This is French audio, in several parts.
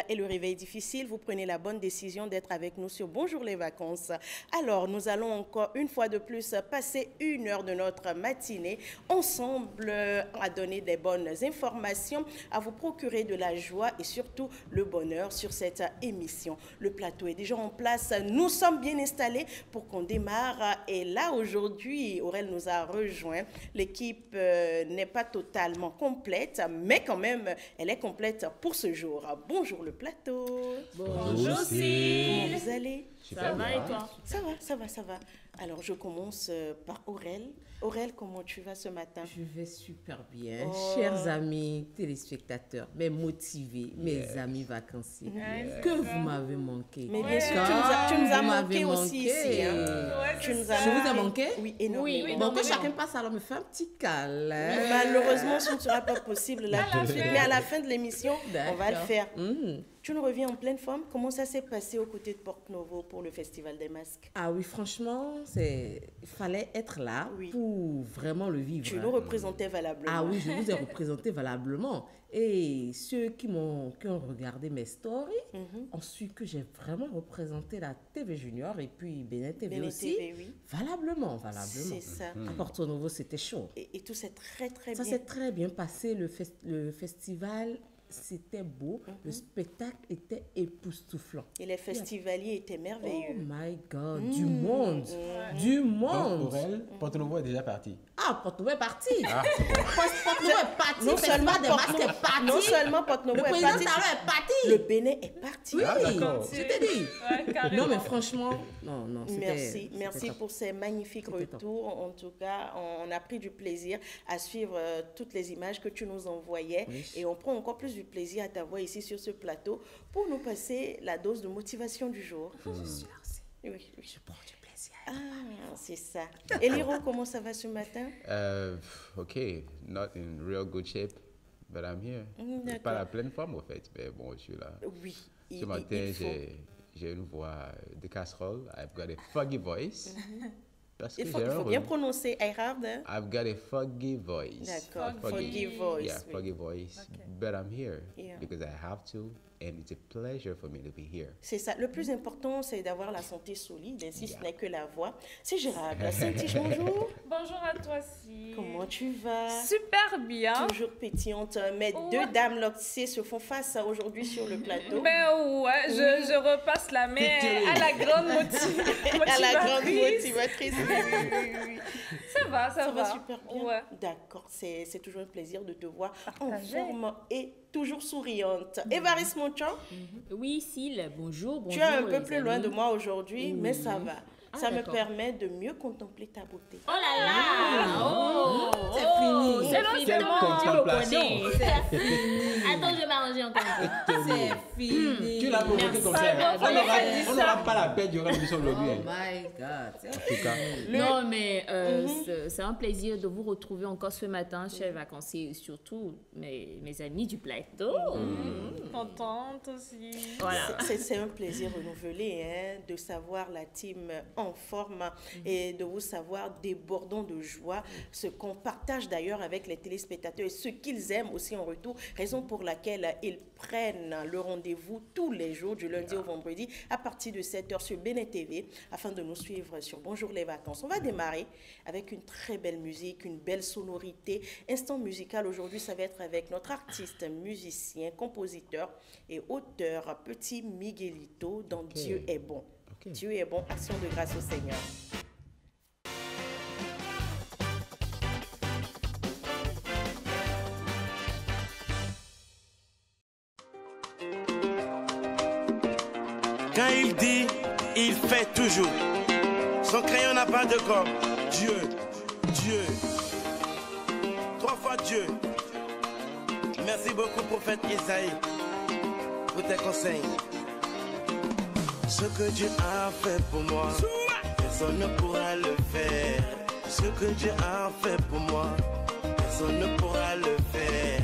Et le réveil difficile, vous prenez la bonne décision d'être avec nous sur Bonjour les vacances. Alors, nous allons encore une fois de plus passer 1 heure de notre matinée ensemble à donner des bonnes informations, à vous procurer de la joie et surtout le bonheur sur cette émission. Le plateau est déjà en place, nous sommes bien installés pour qu'on démarre. Et là, aujourd'hui, Aurel nous a rejoint. L'équipe n'est pas totalement complète, mais quand même, elle est complète pour ce jour. Bonjour le plateau. Bonjour Cyril. Comment vous allez? Ça va et toi? Ça va. Alors, je commence par Aurel. Aurel, comment tu vas ce matin? Je vais super bien. Chers amis téléspectateurs, mes motivés, mes amis vacanciers, que vous m'avez manqué. Mais bien sûr, tu nous as manqué aussi ici. Hein. Je vous ai manqué? Oui, énormément. Oui, bon, que chacun passe alors me fait un petit câlin. Malheureusement, ce ne sera pas possible là tout de suite. Mais à la fin de l'émission, on va le faire. Tu nous reviens en pleine forme. Comment ça s'est passé aux côtés de Porto Novo pour le Festival des Masques? Ah oui, franchement, il fallait être là pour vraiment le vivre. Tu nous représentais valablement. Ah oui, je vous ai représenté valablement. Et ceux qui ont regardé mes stories ont su que j'ai vraiment représenté la TV Junior et puis Bénin TV aussi. TV, oui. Valablement. C'est ça. À Porto Novo, c'était chaud. Et tout s'est très bien. Ça s'est très bien passé. Le festival, c'était beau. Le spectacle était époustouflant. Et les festivaliers étaient merveilleux. Oh my God, du monde. Du monde. Donc, Aurel, Porto Novo est déjà parti. Ah, Porto Novo est parti. Porto Novo est parti. Non seulement Porto Novo est parti. est parti. Le Bénin est parti. Oui, je t'ai dit. Ouais, non, mais franchement, non. Merci pour ces magnifiques retours. En tout cas, on a pris du plaisir à suivre toutes les images que tu nous envoyais. Oui. Et on prend encore plus du plaisir à t'avoir ici sur ce plateau pour nous passer la dose de motivation du jour. Je suis aussi. Oui. Je prends du plaisir. Ah, c'est ça. Et Liro, comment ça va ce matin? Okay, not in real good shape, but I'm here. Pas la pleine forme, au fait, mais bon, je suis là. Oui. Ce matin, j'ai une voix de casserole. I've got a foggy voice. Il faut bien prononcer Erhard. I've got a foggy voice. D'accord, foggy voice. Yeah, foggy voice. Okay. But I'm here because I have to, and it's a pleasure for me to be here. C'est ça. Le plus important, c'est d'avoir la santé solide, et si ce n'est que la voix. C'est Gérard. Saint-Tige, bonjour. Bonjour à toi aussi. Comment tu vas? Super bien. Toujours pétillante. Mes deux dames loctissées se font face aujourd'hui sur le plateau. Ben ouais, je repasse la main à la grande motivatrice. À la grande motivatrice. Oui. Ça va super bien. Ouais. D'accord, c'est toujours un plaisir de te voir en forme et toujours souriante. Évariste Monchan? Oui, Syl, bonjour. Tu es un peu plus loin de moi aujourd'hui, mais ça va. Ça me permet de mieux contempler ta beauté. Oh là là! C'est fini. C'est contemplation. Attends, je vais m'arranger encore un peu. C'est fini. Tu l'as provoqué comme ça. On n'aura pas la peine durant l'émission aujourd'hui. Oh my God. En tout cas. Non, mais c'est un plaisir de vous retrouver encore ce matin, chers vacanciers, et surtout mes amis du plateau. Contente aussi. Voilà. C'est un plaisir renouvelé de savoir la team en forme et de vous savoir débordant de joie, ce qu'on partage d'ailleurs avec les téléspectateurs et ce qu'ils aiment aussi en retour, raison pour laquelle ils prennent le rendez-vous tous les jours du lundi au vendredi à partir de 7h sur Bénin TV afin de nous suivre sur Bonjour les vacances. On va démarrer avec une très belle musique, une belle sonorité. Instant musical aujourd'hui, ça va être avec notre artiste, musicien, compositeur et auteur Petit Miguelito dans Dieu est bon. Dieu est bon, action de grâce au Seigneur. Quand il dit, il fait toujours. Son crayon n'a pas de gomme. Dieu, Dieu, 3 fois Dieu. Merci beaucoup, prophète Isaïe, pour tes conseils. Ce que Dieu a fait pour moi, personne ne pourra le faire. Ce que Dieu a fait pour moi, personne ne pourra le faire.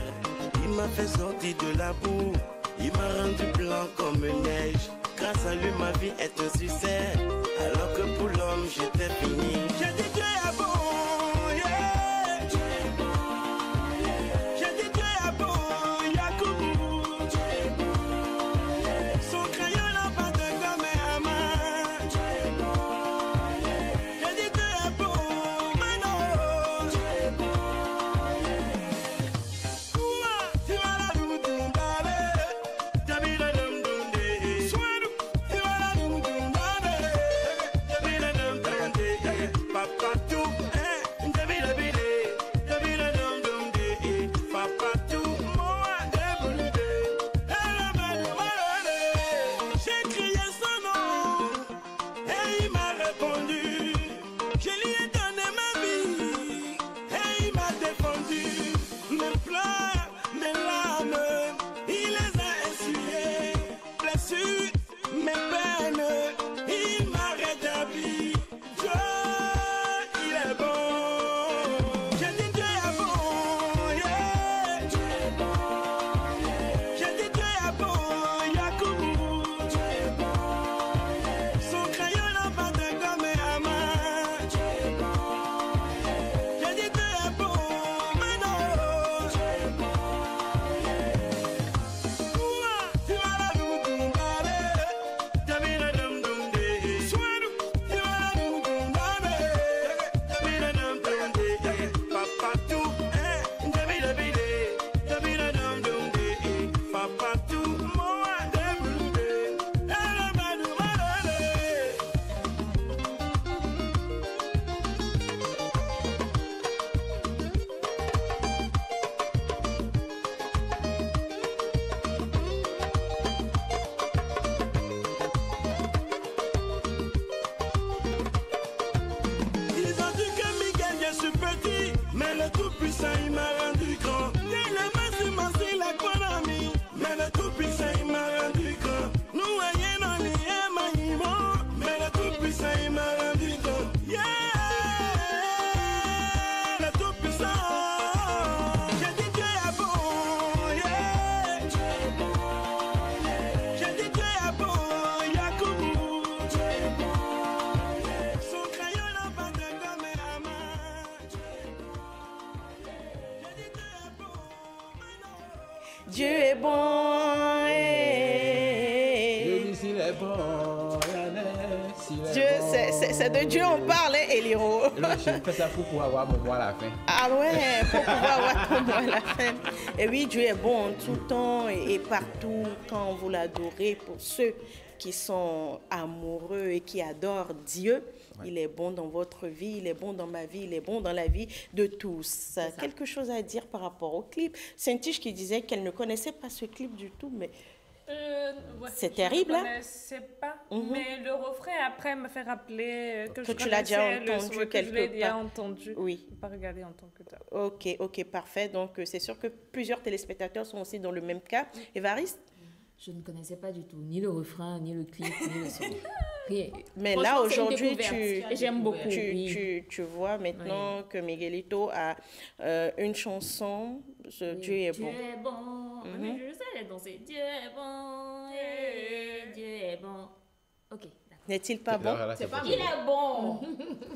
Il m'a fait sortir de la boue, il m'a rendu blanc comme neige. Grâce à lui, ma vie est un succès, alors que pour l'homme, j'étais fini. J'ai dit Dieu est bon, yeah. Dieu est bon, yeah. J'ai dit Dieu est bon, Yacoubou. Dieu est bon, mes peines, il m'a rétabli. Dieu, il est bon. J'ai dit Dieu est bon, yeah. Dieu est bon, yeah. J'ai dit Dieu est bon, Yakoubou. Dieu est bon, yeah. Son crayon n'a pas de gomme à main. Dieu est bon, yeah. J'ai dit Dieu est bon, mais non. Dieu est bon, yeah. Ouah, tu vas la nous Ils ont dit que Miguel, je suis petit, mais le Tout-Puissant, il m'a rendu grand. Il a massé la économie, mais le Tout-Puissant, il m'a rendu grand. Nous voyons dans les émaillements, mais le Tout-Puissant, il m'a rendu grand. Yeah, le Tout-Puissant. J'ai dit Dieu est bon, yeah. Dieu est bon, yeah. J'ai dit Dieu est bon, Yakoubou. Dieu est bon, yeah. Son crayon n'a pas de gomme à main. Dieu est bon, yeah. J'ai dit Dieu est bon, mais non. Dieu est bon. Je dis s'il est bon, s'il est Dieu, bon. c'est de Dieu on parle, hein, Eliro. Non, je fais ça pour pouvoir avoir mon mot à la fin. Ah ouais, pour pouvoir avoir ton mot à la fin. Et oui, Dieu est bon en tout temps et partout quand vous l'adorez. Pour ceux qui sont amoureux et qui adorent Dieu, il est bon dans votre vie, il est bon dans ma vie, il est bon dans la vie de tous. Quelque chose à dire par rapport au clip. Saint-Tige qui disait qu'elle ne connaissait pas ce clip du tout, mais Ouais, c'est terrible, je hein? ne connaissais pas, mais le refrain après me fait rappeler que je tu l'as déjà connaissais le entendu souhait, que quelque je l'ai déjà part. entendu. Oui. Je n'ai pas regardé en tant que tel. Ok, parfait. Donc, c'est sûr que plusieurs téléspectateurs sont aussi dans le même cas. Évariste? Je ne connaissais pas du tout, ni le refrain, ni le clip, ni le son. Rien. Mais là, Franchement, c'est une aujourd'hui, découverte. J'aime beaucoup. oui. tu vois maintenant que Miguelito a une chanson, Dieu est bon. Dieu est bon. Mais je sais danser. Dieu est bon. Dieu est bon. Ok, d'accord. N'est-il pas bon? Voilà, c'est pas Il est bon.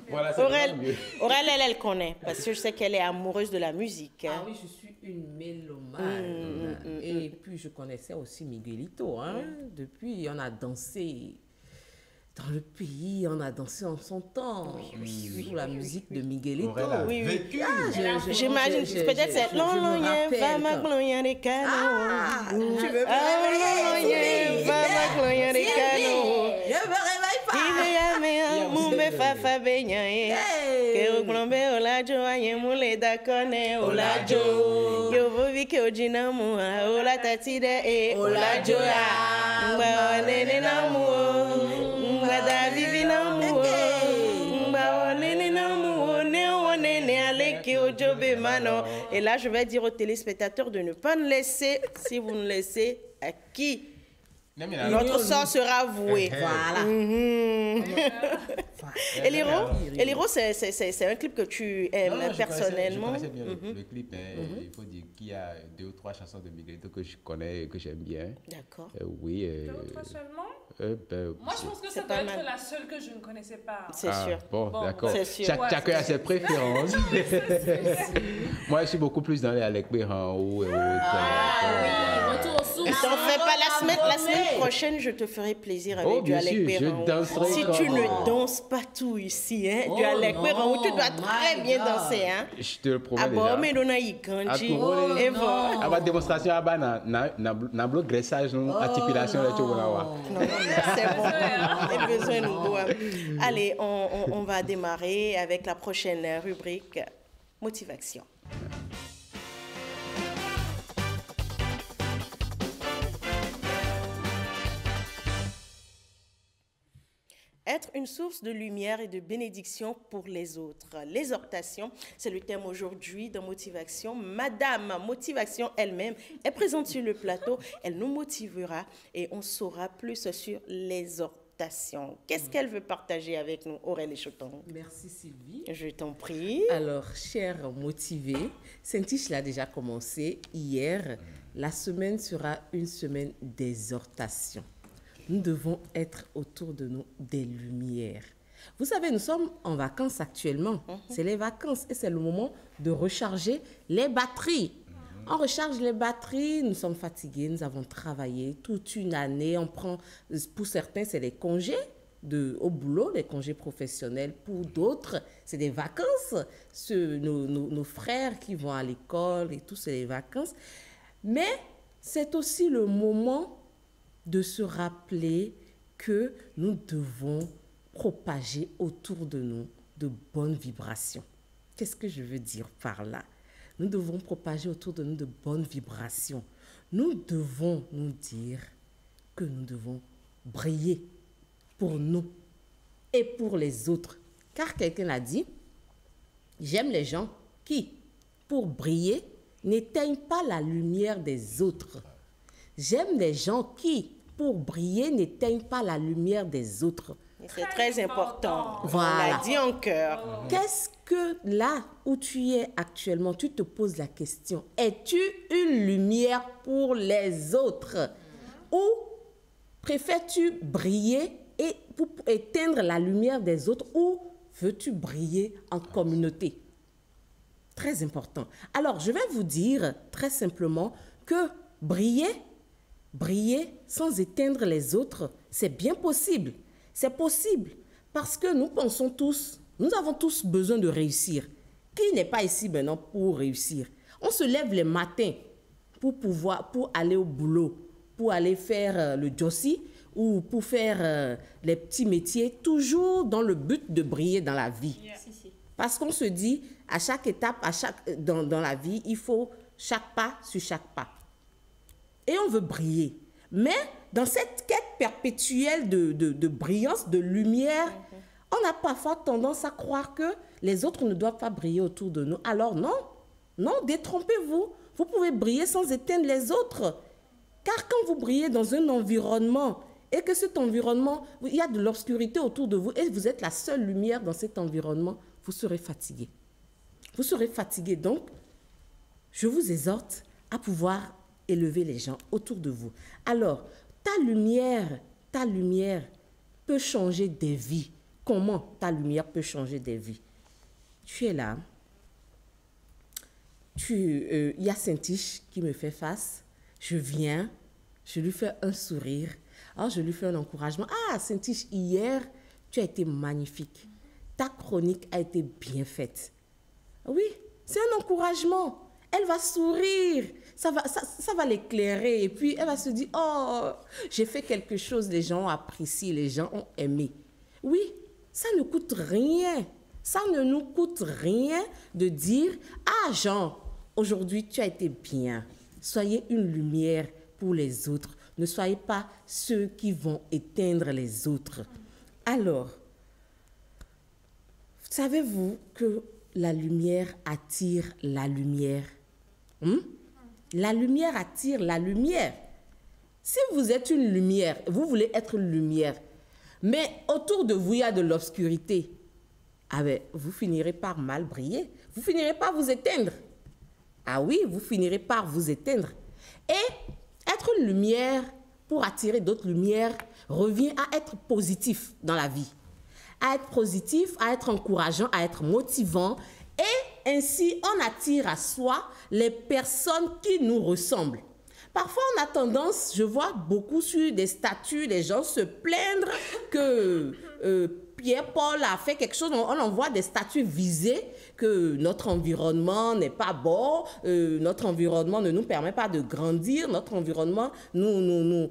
Voilà, c'est Aurèle, vraiment mieux. Aurèle, elle connaît, parce que je sais qu'elle est amoureuse de la musique. Ah Hein. oui, je suis une mélomane. Et puis, je connaissais aussi Miguelito. Hein. Depuis, on a dansé dans le pays, on a dansé en son temps. Sous la musique de Miguelito. Aurèle a Oui, oui. vécu. J'imagine, peut-être c'est Loloyen, va ma gloyen des canaux. Tu veux Loloyen, va ma gloyen des canaux. Je me réveille pas. Ibe mumbe fafa benyae. Ke uklombe olajo anye mule dakone olajo. Yo vovi ke ojina mua ola tatide e olajo ya. Mba onene na muo. Mba davivi na muo. Mba onene na muo. Ne onene aleke ojobe mano. Et là, je vais dire aux téléspectateurs de ne pas nous laisser. Si vous nous laissez, à qui? Notre sort sera voué. Voilà. Eliro, c'est un clip que tu aimes personnellement. Je connaissais bien le clip. Il faut dire qu'il y a 2 ou 3 chansons de Miguelito que je connais et que j'aime bien. D'accord. Oui. 2 ou 3 seulement? Moi, je pense que ça c'est doit pas être mal. la seule que je ne connaissais pas. C'est sûr. Bon, d'accord. c'est sûr. Chacun a ses préférences. Moi, je suis beaucoup plus dans les Alec Béran ou Oui, retour aux sources. T'en fais pas la semaine prochaine, je te ferai plaisir avec Oh, du bien Alec sûr, Béran. je danserai Si comme- tu ne danses pas tout ici, hein, du Oh Alec non, Béran, tu dois très my bien God. danser, hein. Je te le promets Ah bon, déjà. mais on a eu Ganji. Oh, Et non. voilà. À ma démonstration, na bloc graissage, articulation, là, tu vois là. Non, c'est bon. Les besoins nous doivent. Allez, on va démarrer avec la prochaine rubrique, motivation. Être une source de lumière et de bénédiction pour les autres. L'exhortation, c'est le thème aujourd'hui de Motivation. Madame Motivation elle-même est présente sur le plateau. Elle nous motivera et on saura plus sur l'exhortation. Qu'est-ce qu'elle veut partager avec nous, Aurélie Choton? Merci Sylvie. Je t'en prie. Alors, chers motivés, Saint-Tiche l'a déjà commencé hier. La semaine sera une semaine d'exhortation. Nous devons être autour de nous des lumières. Vous savez, nous sommes en vacances actuellement. C'est les vacances et c'est le moment de recharger les batteries. On recharge les batteries, nous sommes fatigués, nous avons travaillé toute une année. On prend, pour certains, c'est les congés au boulot, les congés professionnels. Pour d'autres, c'est des vacances. Nos frères qui vont à l'école et tout, c'est les vacances. Mais c'est aussi le moment de se rappeler que nous devons propager autour de nous de bonnes vibrations. Qu'est-ce que je veux dire par là? Nous devons propager autour de nous de bonnes vibrations. Nous devons nous dire que nous devons briller pour nous et pour les autres. Car quelqu'un l'a dit, j'aime les gens qui, pour briller, n'éteignent pas la lumière des autres. J'aime les gens qui, pour briller, n'éteignent pas la lumière des autres. C'est très important. Voilà. On l'a dit en cœur. Qu'est-ce que là où tu es actuellement, tu te poses la question, es-tu une lumière pour les autres? Ou préfères-tu briller et pour éteindre la lumière des autres, ou veux-tu briller en communauté? Très important. Alors, je vais vous dire très simplement que briller sans éteindre les autres, c'est bien possible. C'est possible parce que nous pensons tous, nous avons tous besoin de réussir. Qui n'est pas ici maintenant pour réussir? On se lève les matins pour aller au boulot, pour aller faire le jossi ou pour faire les petits métiers, toujours dans le but de briller dans la vie. Yeah. Parce qu'on se dit, à chaque étape, dans la vie, il faut chaque pas sur chaque pas. Et on veut briller. Mais dans cette quête perpétuelle de brillance, de lumière, on a parfois tendance à croire que les autres ne doivent pas briller autour de nous. Alors non, détrompez-vous. Vous pouvez briller sans éteindre les autres. Car quand vous brillez dans un environnement et que cet environnement, il y a de l'obscurité autour de vous et vous êtes la seule lumière dans cet environnement, vous serez fatigué. Vous serez fatigué. Donc, je vous exhorte à pouvoir élever les gens autour de vous. Alors, ta lumière peut changer des vies. Comment ta lumière peut changer des vies? Tu es là. Il y a Saint-Tiche qui me fait face. Je viens, je lui fais un sourire. Alors, je lui fais un encouragement. Ah, Saint-Tiche, hier, tu as été magnifique. Ta chronique a été bien faite. Oui, c'est un encouragement. Elle va sourire. Ça va l'éclairer. Et puis, elle va se dire, oh, j'ai fait quelque chose, les gens ont apprécié, les gens ont aimé. Oui, ça ne coûte rien. Ça ne nous coûte rien de dire, ah, Jean, aujourd'hui, tu as été bien. Soyez une lumière pour les autres. Ne soyez pas ceux qui vont éteindre les autres. Alors, savez-vous que la lumière attire la lumière? La lumière attire la lumière. Si vous êtes une lumière, vous voulez être une lumière, mais autour de vous, il y a de l'obscurité, ah ben, vous finirez par mal briller. Vous finirez par vous éteindre. Ah oui, vous finirez par vous éteindre. Et être une lumière pour attirer d'autres lumières revient à être positif dans la vie. À être positif, à être encourageant, à être motivant. Et ainsi, on attire à soi les personnes qui nous ressemblent. Parfois, on a tendance, je vois beaucoup sur des statuts, les gens se plaindre que Pierre-Paul a fait quelque chose. On envoie des statuts visés que notre environnement n'est pas bon, notre environnement ne nous permet pas de grandir, notre environnement nous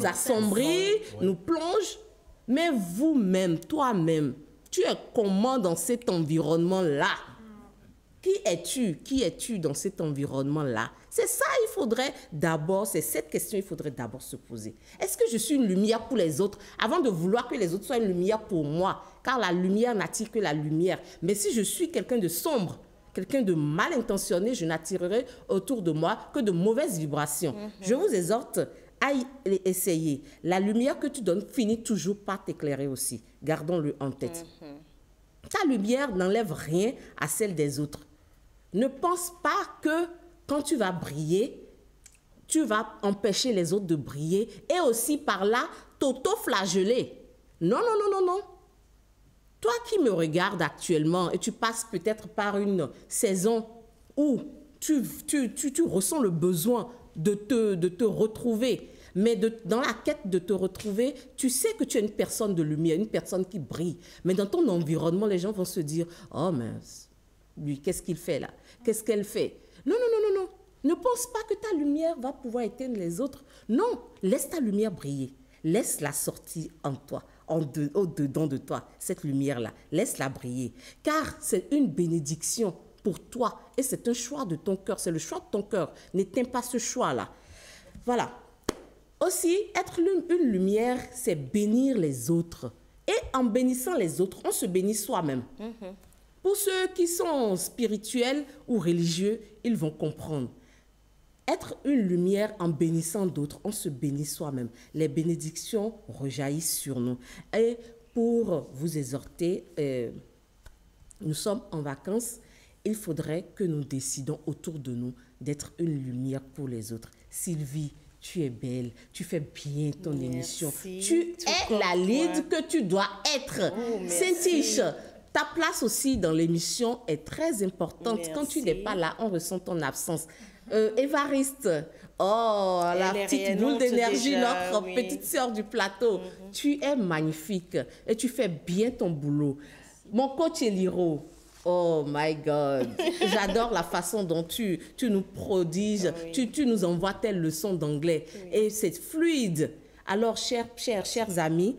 assombrit, nous plonge. Mais vous-même, toi-même, tu es comment dans cet environnement-là? Qui es-tu? Qui es-tu dans cet environnement-là? C'est ça, il faudrait d'abord, c'est cette question, il faudrait d'abord se poser. Est-ce que je suis une lumière pour les autres avant de vouloir que les autres soient une lumière pour moi? Car la lumière n'attire que la lumière. Mais si je suis quelqu'un de sombre, quelqu'un de mal intentionné, je n'attirerai autour de moi que de mauvaises vibrations. Je vous exhorte à essayer. La lumière que tu donnes finit toujours par t'éclairer aussi. Gardons-le en tête. Ta lumière n'enlève rien à celle des autres. Ne pense pas que quand tu vas briller, tu vas empêcher les autres de briller et aussi par là t'auto-flageller. Non, non, non, non, non. Toi qui me regardes actuellement et tu passes peut-être par une saison où tu ressens le besoin de te retrouver, mais dans la quête de te retrouver, tu sais que tu es une personne de lumière, une personne qui brille. Mais dans ton environnement, les gens vont se dire « Oh mince, lui, qu'est-ce qu'il fait là? Qu'est-ce qu'elle fait ?» Non, non, non, non, non. Ne pense pas que ta lumière va pouvoir éteindre les autres. Non, laisse ta lumière briller. Laisse-la sortir en toi, au-dedans de toi, cette lumière-là. Laisse-la briller. Car c'est une bénédiction pour toi et c'est un choix de ton cœur. C'est le choix de ton cœur. N'éteins pas ce choix-là. Voilà. Aussi, être une lumière, c'est bénir les autres. Et en bénissant les autres, on se bénit soi-même. Pour ceux qui sont spirituels ou religieux, ils vont comprendre. Être une lumière en bénissant d'autres, on se bénit soi-même. Les bénédictions rejaillissent sur nous. Et pour vous exhorter, nous sommes en vacances. Il faudrait que nous décidons autour de nous d'être une lumière pour les autres. Sylvie, tu es belle, tu fais bien ton émission. Tu es la lead que tu dois être. Saint-Tiche, ta place aussi dans l'émission est très importante. Quand tu n'es pas là, on ressent ton absence. Évariste, oh, la petite boule d'énergie, notre petite sœur du plateau. Tu es magnifique et tu fais bien ton boulot. Mon coach Eliro, oh my God, j'adore la façon dont tu nous prodiges, tu nous envoies telle leçon d'anglais et c'est fluide. Alors, chers amis,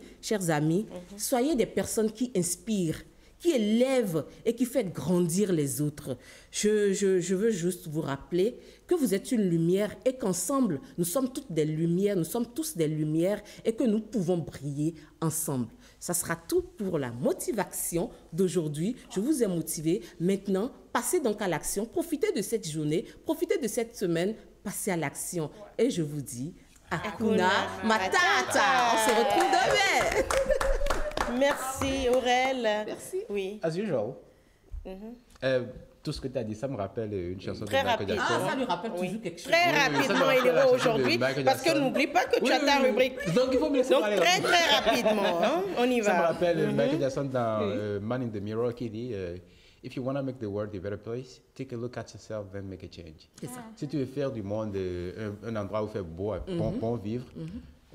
soyez des personnes qui inspirent, qui élèvent et qui font grandir les autres. Je veux juste vous rappeler que vous êtes une lumière et qu'ensemble, nous sommes toutes des lumières, nous sommes tous des lumières et que nous pouvons briller ensemble. Ça sera tout pour la motivation d'aujourd'hui. Je vous ai motivé. Maintenant, passez donc à l'action. Profitez de cette journée, profitez de cette semaine, passez à l'action. Et je vous dis, Hakuna Matata. On se retrouve demain. Merci, Aurel. Merci. Oui. As usual. Tout ce que tu as dit, ça me rappelle une chanson Très de Michael Jackson. Ah, ça lui rappelle toujours quelque chose. Très rapidement, Eliro, aujourd'hui, parce que n'oublie pas que tu as ta rubrique. Donc, il faut me laisser parler. Très, très rapidement, hein? On y va. Ça me rappelle Michael Jackson dans Man in the Mirror qui dit If you want to make the world a better place, take a look at yourself, then make a change. C'est ça. Si tu veux faire du monde un endroit où il fait beau, bon vivre,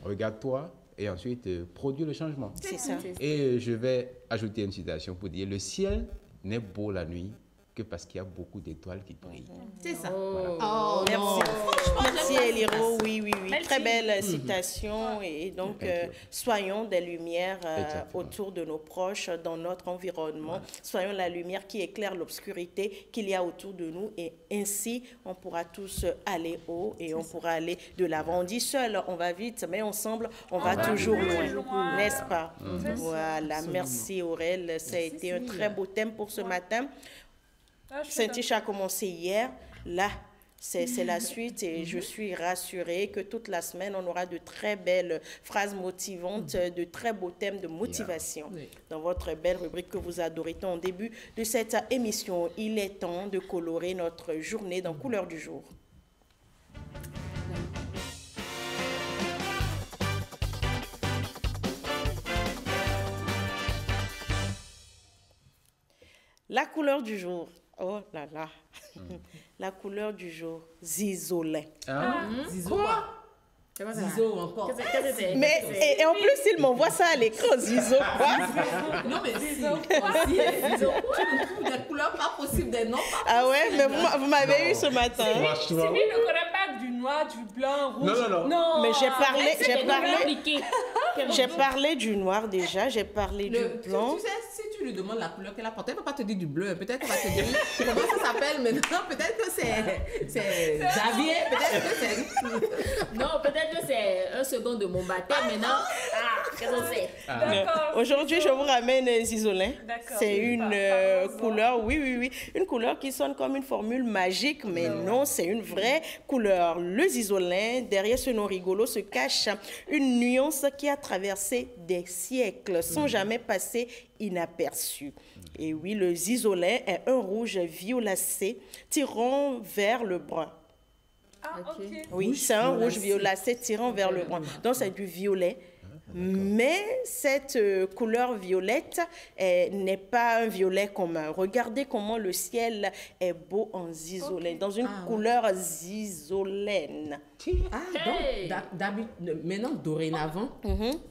regarde-toi et ensuite produis le changement. C'est ça. Et je vais ajouter une citation pour dire le ciel n'est beau la nuit que parce qu'il y a beaucoup d'étoiles qui brillent. C'est ça. Voilà. Oh, Merci. Merci Eliro, oui. Merci. Très belle citation. Et donc, soyons des lumières autour de nos proches, dans notre environnement. Soyons la lumière qui éclaire l'obscurité qu'il y a autour de nous. Et ainsi, on pourra tous aller haut et on pourra aller de l'avant. On dit seul, on va vite, mais ensemble, on va toujours loin. N'est-ce pas? Voilà. Absolument. Merci Aurel. Ça a été un très beau thème pour ce matin. Saint-Tiche a commencé hier. Là, c'est la suite et je suis rassurée que toute la semaine, on aura de très belles phrases motivantes, de très beaux thèmes de motivation dans votre belle rubrique que vous adorez tant. En début de cette émission, il est temps de colorer notre journée dans Couleur du jour. La couleur du jour. Oh là là. La couleur du jour. Zizolin. Zizo quoi? Zizo encore. Mais et en plus, il m'envoie ça à l'écran. Zizo quoi? Non mais Zizo. Zizo. Tu nous trouves des couleurs pas possibles, des noms pas. Ah ouais, mais vous m'avez eu ce matin. Sylvie ne connaît pas du noir, du blanc, rouge. Non. Mais j'ai parlé du noir déjà, j'ai parlé du blanc. Tu sais, si tu tu lui demandes la couleur qu'elle a portée, elle ne va pas te dire du bleu. Peut-être qu'elle va te dire comment ça s'appelle maintenant. Peut-être que c'est Xavier. Peut-être que c'est... Non, peut-être que c'est un second de mon baptême maintenant. Qu'est-ce qu'on fait? D'accord. Aujourd'hui, je vous ramène Zizolin. D'accord. C'est une Parlons-en. couleur, oui. Une couleur qui sonne comme une formule magique, mais non, c'est une vraie couleur. Le Zizolin, derrière ce nom rigolo, se cache une nuance qui a traversé des siècles sans jamais passer inaperçu. Et oui, le Zizolin est un rouge violacé tirant vers le brun. Ah, ok. Oui, Rouge c'est un rouge violacé. violacé tirant vers le brun. Donc, c'est du violet. Mais cette couleur violette n'est pas un violet commun. Regardez comment le ciel est beau en zizolène, dans une couleur zizolène. Hey. Donc, maintenant, dorénavant,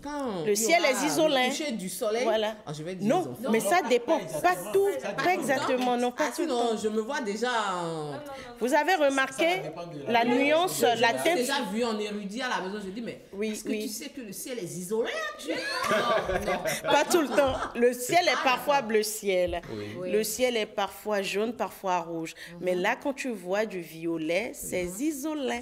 quand Le ciel est zizolin. le coucher du soleil, Voilà. je vais dire Non, aux enfants. mais ça dépend. Pas tout, pas exactement, non, pas tout le temps. Sinon, je me vois déjà en... Vous avez remarqué la nuance, la J'ai teinte. déjà vu en érudit à la maison, je dis, mais Oui, est-ce que oui. tu sais que le ciel est isolé? Pas tout le temps. Le ciel est parfois bleu ciel. Oui. Le ciel est parfois jaune, parfois rouge. Mais là, quand tu vois du violet, c'est zizolin.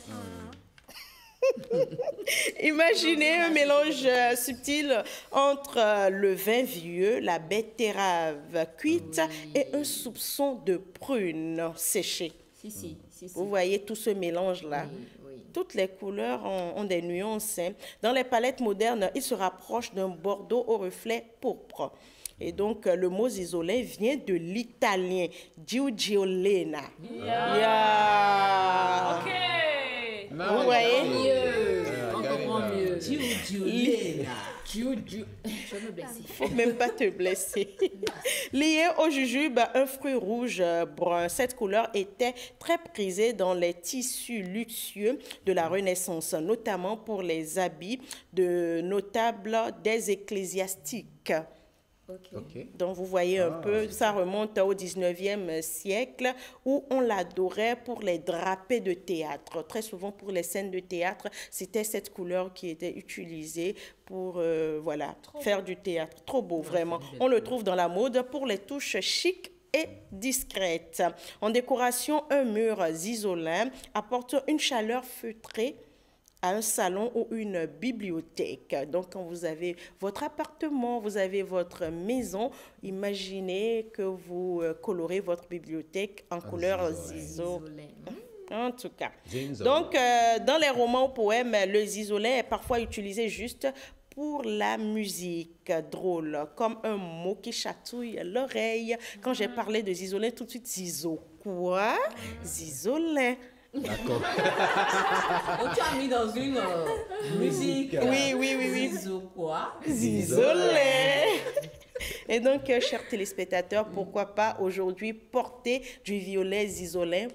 Imaginez un mélange subtil entre le vin vieux, la betterave cuite et un soupçon de prune séchée. Si. Vous voyez tout ce mélange-là. Oui. Toutes les couleurs ont des nuances. Dans les palettes modernes, il se rapproche d'un bordeaux au reflet pourpre. Et donc, le mot zizolin vient de l'italien giugiolena. Yeah. Ok. Vous voyez? Mieux. Encore mieux. Giugiolena. Je vais me blesser. Faut même pas te blesser. Lié au jujube, un fruit rouge brun. Cette couleur était très prisée dans les tissus luxueux de la Renaissance, notamment pour les habits de notables des ecclésiastiques. Ok. Donc, vous voyez un peu, ça remonte au 19e siècle où on l'adorait pour les drapés de théâtre. Très souvent, pour les scènes de théâtre, c'était cette couleur qui était utilisée pour faire du théâtre. Trop beau, vraiment. On le trouve dans la mode pour les touches chic et discrètes. En décoration, un mur zizolin apporte une chaleur feutrée à un salon ou une bibliothèque. Donc, quand vous avez votre appartement, vous avez votre maison, imaginez que vous colorez votre bibliothèque en couleur zizo. En tout cas. Zinzo. Donc, dans les romans ou poèmes, le zizolin est parfois utilisé juste pour la musique drôle, comme un mot qui chatouille l'oreille. Quand j'ai parlé de zizolin, tout de suite, zizo. Quoi? Zizolin. D'accord. Donc, tu as mis dans une musique. Oui. Zizo quoi? Zizolin. Et donc, chers téléspectateurs, pourquoi pas aujourd'hui porter du violet zizolin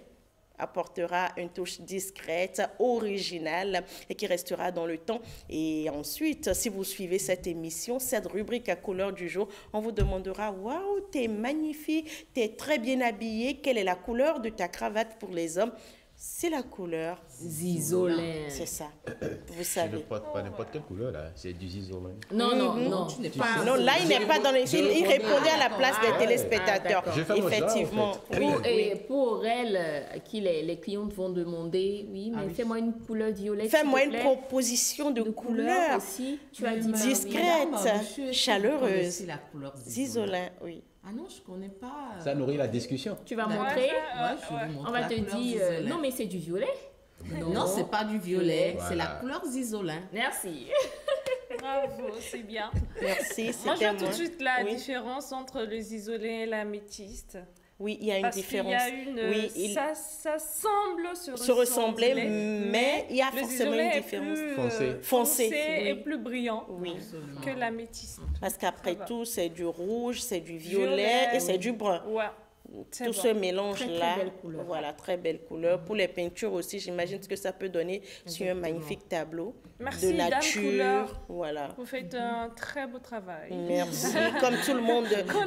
apportera une touche discrète, originale et qui restera dans le temps. Et ensuite, si vous suivez cette émission, cette rubrique à couleur du jour, on vous demandera « Waouh, t'es magnifique, t'es très bien habillé. Quelle est la couleur de ta cravate pour les hommes ?» C'est la couleur Zizolin. C'est ça. Vous Je ne savez. porte pas n'importe quelle couleur là, c'est du zizolin. Non. Tu n'es pas... Non, là, il n'est pas dans les... Il répondait à la place des téléspectateurs. d'accord. J'ai fait mon choix, Effectivement. en fait. Oui, Et pour elle, à qui les clientes vont demander, oui, mais fais-moi une couleur violette. Fais-moi s'il te une plaît. proposition de Couleur couleur. aussi. Tu as dit Discrète, Madame, monsieur, chaleureuse. c'est la couleur Zizolin, oui. Ah non, je connais pas. Ça nourrit la discussion. Tu vas D'accord. montrer. Ouais, je vais vous montrer On va la te couleur dire, zizolin. non mais c'est du violet. Non, c'est pas du violet, Voilà. c'est la couleur zizolin. Merci. Bravo, c'est bien. Merci, Moi, je c'était vois tout moi. de suite la Oui. différence entre le zizolin et la métiste. Oui, il y a une Parce qu'il différence. y a une... Oui, ça semble se ressembler, mais il y a le forcément zizolin une est différence. plus, Foncé. Foncé, et oui. plus brillant Oui, que la métisse. parce qu'après Ça va. tout, c'est du rouge, c'est du violet Violet, et c'est du brun. Ouais. C'est Tout bon. ce mélange-là, Très, très belle couleur. voilà, très belle couleur. Pour les peintures aussi, j'imagine ce que ça peut donner sur un magnifique tableau Merci, de Dame nature. Couleur. Voilà. Vous faites un très beau travail. Merci, comme tout le monde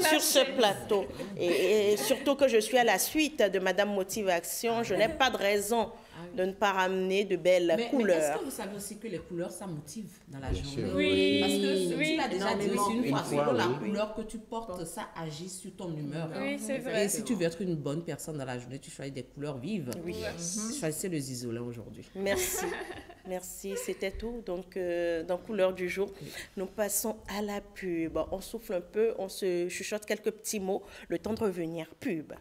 sur ce plateau. Et surtout que je suis à la suite de Madame Motivation, je n'ai pas de raison de ne pas ramener de belles Mais est-ce couleurs. que vous savez aussi que les couleurs, ça motive dans la Bien journée? sûr. Oui, Parce que oui. tu l'as a déjà dit aussi une fois, fois, selon la oui. couleur que tu portes, ça agit sur ton humeur. Oui, c'est vrai. Et si tu veux être une bonne personne dans la journée, tu choisis des couleurs vives. Oui. Choisissez le zisolin aujourd'hui. Merci. Merci, c'était tout. Donc, dans Couleur du jour, nous passons à la pub. On souffle un peu, on se chuchote quelques petits mots, le temps de revenir. Pub.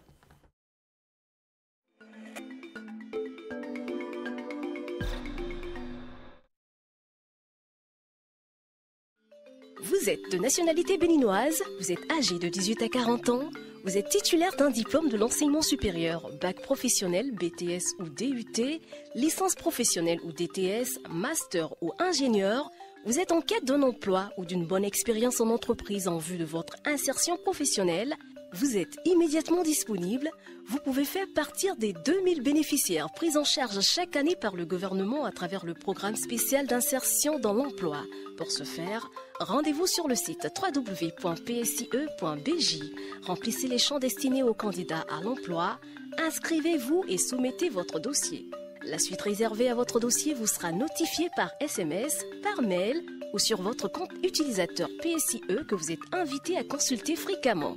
Vous êtes de nationalité béninoise, vous êtes âgé de 18 à 40 ans, vous êtes titulaire d'un diplôme de l'enseignement supérieur, bac professionnel, BTS ou DUT, licence professionnelle ou DTS, master ou ingénieur, vous êtes en quête d'un emploi ou d'une bonne expérience en entreprise en vue de votre insertion professionnelle, vous êtes immédiatement disponible, vous pouvez faire partir des 2000 bénéficiaires pris en charge chaque année par le gouvernement à travers le programme spécial d'insertion dans l'emploi. Pour ce faire, rendez-vous sur le site www.psie.bj. Remplissez les champs destinés aux candidats à l'emploi, inscrivez-vous et soumettez votre dossier. La suite réservée à votre dossier vous sera notifiée par SMS, par mail ou sur votre compte utilisateur PSIE que vous êtes invité à consulter fréquemment.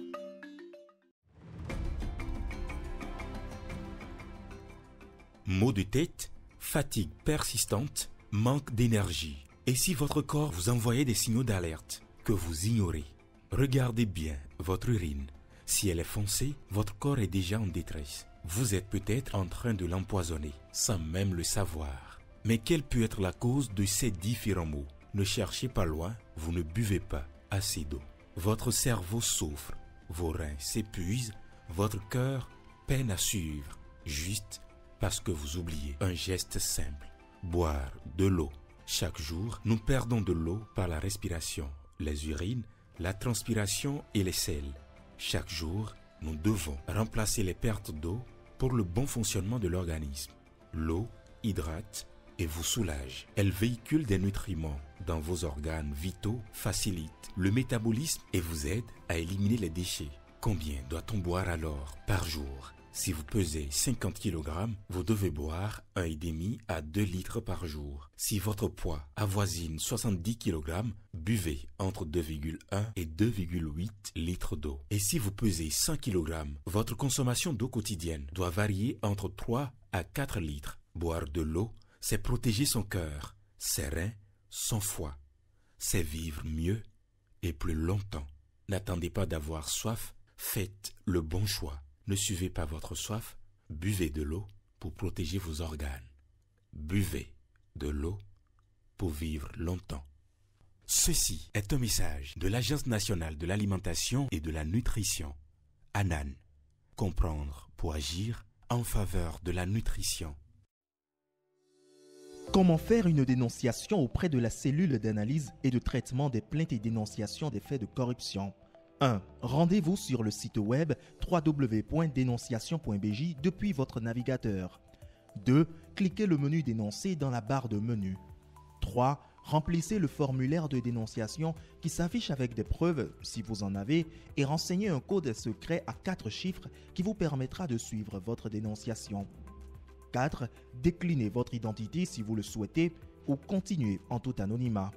Maux de tête, fatigue persistante, manque d'énergie. Et si votre corps vous envoyait des signaux d'alerte que vous ignorez, regardez bien votre urine. Si elle est foncée, votre corps est déjà en détresse. Vous êtes peut-être en train de l'empoisonner, sans même le savoir. Mais quelle peut être la cause de ces différents maux? Ne cherchez pas loin, vous ne buvez pas assez d'eau. Votre cerveau souffre, vos reins s'épuisent, votre cœur peine à suivre, juste parce que vous oubliez un geste simple, boire de l'eau. Chaque jour, nous perdons de l'eau par la respiration, les urines, la transpiration et les selles. Chaque jour, nous devons remplacer les pertes d'eau pour le bon fonctionnement de l'organisme. L'eau hydrate et vous soulage. Elle véhicule des nutriments dans vos organes vitaux, facilite le métabolisme et vous aide à éliminer les déchets. Combien doit-on boire alors par jour? Si vous pesez 50 kg, vous devez boire 1,5 à 2 litres par jour. Si votre poids avoisine 70 kg, buvez entre 2,1 et 2,8 litres d'eau. Et si vous pesez 100 kg, votre consommation d'eau quotidienne doit varier entre 3 à 4 litres. Boire de l'eau, c'est protéger son cœur, ses reins, son foie. C'est vivre mieux et plus longtemps. N'attendez pas d'avoir soif, faites le bon choix. Ne suivez pas votre soif, buvez de l'eau pour protéger vos organes. Buvez de l'eau pour vivre longtemps. Ceci est un message de l'Agence nationale de l'alimentation et de la nutrition, ANAN. Comprendre pour agir en faveur de la nutrition. Comment faire une dénonciation auprès de la cellule d'analyse et de traitement des plaintes et dénonciations des faits de corruption? 1. Rendez-vous sur le site web www.dénonciation.bj depuis votre navigateur. 2. Cliquez le menu Dénoncer dans la barre de menu. 3. Remplissez le formulaire de dénonciation qui s'affiche avec des preuves, si vous en avez, et renseignez un code secret à 4 chiffres qui vous permettra de suivre votre dénonciation. 4. Déclinez votre identité si vous le souhaitez ou continuez en tout anonymat.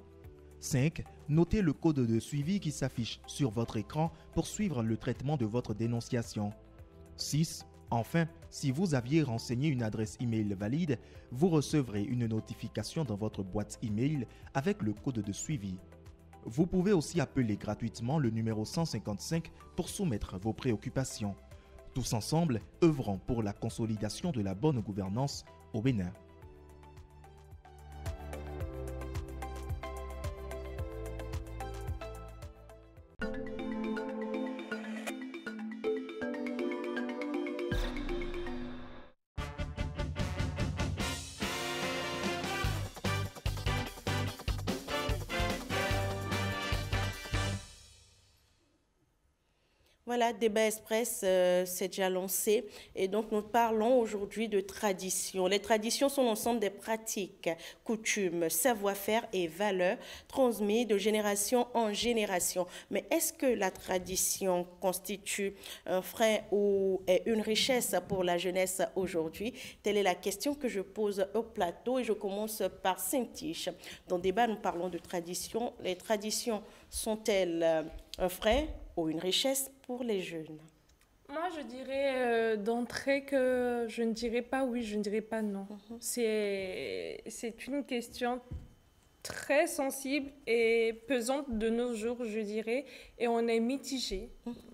5. Notez le code de suivi qui s'affiche sur votre écran pour suivre le traitement de votre dénonciation. 6. Enfin, si vous aviez renseigné une adresse email valide, vous recevrez une notification dans votre boîte email avec le code de suivi. Vous pouvez aussi appeler gratuitement le numéro 155 pour soumettre vos préoccupations. Tous ensemble, œuvrons pour la consolidation de la bonne gouvernance au Bénin. Voilà, Débat Express, c'est déjà lancé. Et donc, nous parlons aujourd'hui de traditions. Les traditions sont l'ensemble des pratiques, coutumes, savoir-faire et valeurs transmises de génération en génération. Mais est-ce que la tradition constitue un frein ou est une richesse pour la jeunesse aujourd'hui? Telle est la question que je pose au plateau et je commence par Saint-Tiche. Dans Débat, nous parlons de traditions. Les traditions sont-elles un frein ou une richesse pour les jeunes? Moi, je dirais d'entrée que je ne dirais pas oui, je ne dirais pas non. C'est une question très sensible et pesante de nos jours, je dirais, et on est mitigé.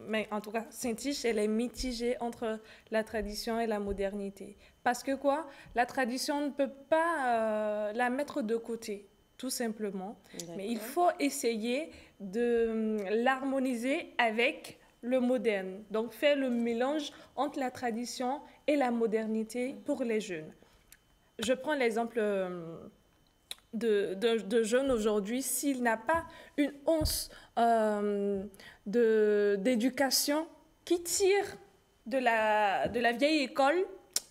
Mais en tout cas, Saint-Tiche, elle est mitigée entre la tradition et la modernité. Parce que quoi? La tradition, on ne peut pas la mettre de côté, tout simplement. Mais il faut essayer de l'harmoniser avec le moderne. Donc, faire le mélange entre la tradition et la modernité pour les jeunes. Je prends l'exemple de jeunes aujourd'hui. S'il n'a pas une once d'éducation qui tire de la vieille école,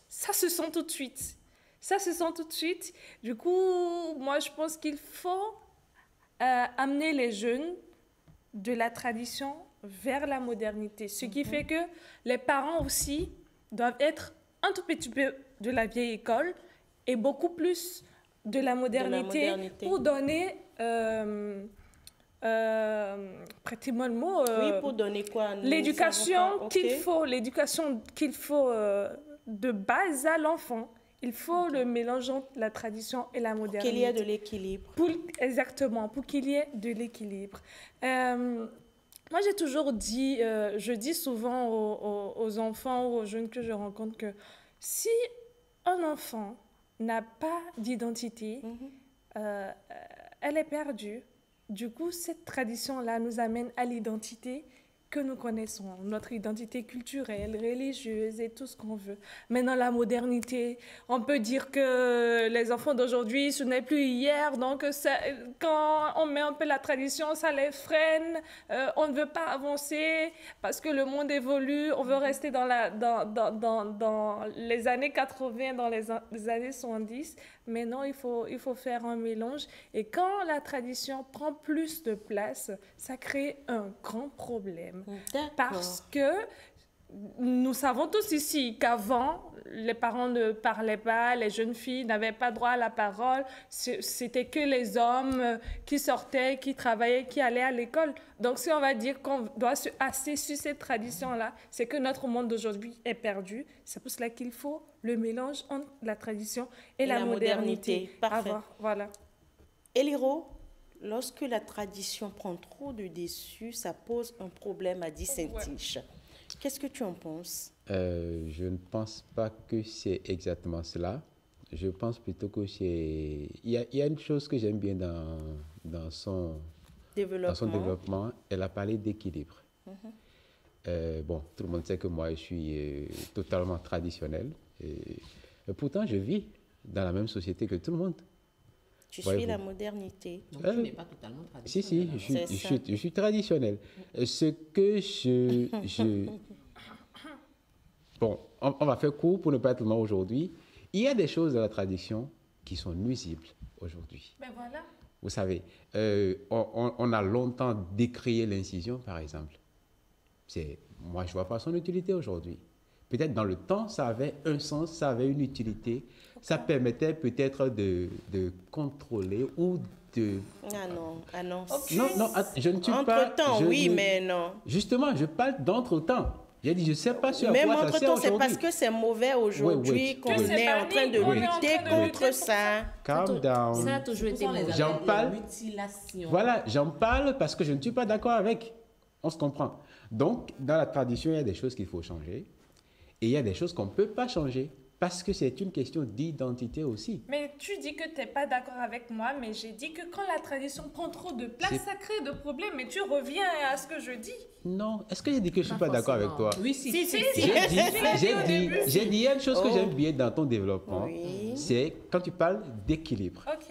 ça se sent tout de suite. Ça se sent tout de suite. Du coup, moi, je pense qu'il faut amener les jeunes de la tradition vers la modernité. Ce qui fait que les parents aussi doivent être un tout petit peu de la vieille école et beaucoup plus de la modernité, pour donner... prêtez-moi le mot. Oui, pour donner quoi? L'éducation qu'il faut de base à l'enfant. Il faut le mélange entre la tradition et la modernité. Pour qu'il y ait de l'équilibre. Exactement, pour qu'il y ait de l'équilibre. Moi, j'ai toujours dit, je dis souvent aux enfants ou aux jeunes que je rencontre que si un enfant n'a pas d'identité, elle est perdue. Du coup, cette tradition-là nous amène à l'identité que nous connaissons, notre identité culturelle, religieuse et tout ce qu'on veut. Maintenant, la modernité, on peut dire que les enfants d'aujourd'hui, ce n'est plus hier, donc quand on met un peu la tradition, ça les freine, on ne veut pas avancer parce que le monde évolue, on veut rester dans les années 80, dans les années 70. Mais non, il faut faire un mélange. Et quand la tradition prend plus de place, ça crée un grand problème. Parce que nous savons tous ici qu'avant, les parents ne parlaient pas, les jeunes filles n'avaient pas droit à la parole. C'était que les hommes qui sortaient, qui travaillaient, qui allaient à l'école. Donc, si on va dire qu'on doit se hasser sur cette tradition-là, c'est que notre monde d'aujourd'hui est perdu. C'est pour cela qu'il faut le mélange entre la tradition et la modernité. Parfait. Voilà. Eliro, lorsque la tradition prend trop de dessus, ça pose un problème à Saint-Tiche. Qu'est-ce que tu en penses? Je ne pense pas que c'est exactement cela. Je pense plutôt que c'est... Il y a une chose que j'aime bien dans son développement. Elle a parlé d'équilibre. Bon, tout le monde sait que moi, je suis totalement traditionnel. Et pourtant, je vis dans la même société que tout le monde. Tu suis la modernité. Donc, tu n'es pas totalement traditionnel. Si, je suis traditionnel. Ce que Bon, on va faire court pour ne pas être long aujourd'hui. Il y a des choses de la tradition qui sont nuisibles aujourd'hui. Ben voilà. Vous savez, on a longtemps décrié l'incision, par exemple. Moi, je ne vois pas son utilité aujourd'hui. Peut-être dans le temps, ça avait un sens, ça avait une utilité. Ça permettait peut-être de contrôler ou de... Ah non. Okay. Non, je ne suis pas... Entre-temps, oui, mais non. Justement, je parle d'entre-temps. J'ai dit, je ne sais pas sur quoi ça sert aujourd'hui. Même entre-temps, c'est parce que c'est mauvais aujourd'hui qu'on est en train de lutter contre ça. Calm down. Ça a toujours été J'en parle. Voilà, j'en parle parce que je ne suis pas d'accord avec. On se comprend. Donc, dans la tradition, il y a des choses qu'il faut changer. Et il y a des choses qu'on ne peut pas changer. Parce que c'est une question d'identité aussi. Mais tu dis que tu n'es pas d'accord avec moi, mais j'ai dit que quand la tradition prend trop de place, ça crée de problèmes. Mais tu reviens à ce que je dis. Non, est-ce que j'ai dit que je ne suis pas d'accord avec toi? Oui, si. J'ai dit, il y a une chose que j'aime bien dans ton développement, c'est quand tu parles d'équilibre. Ok.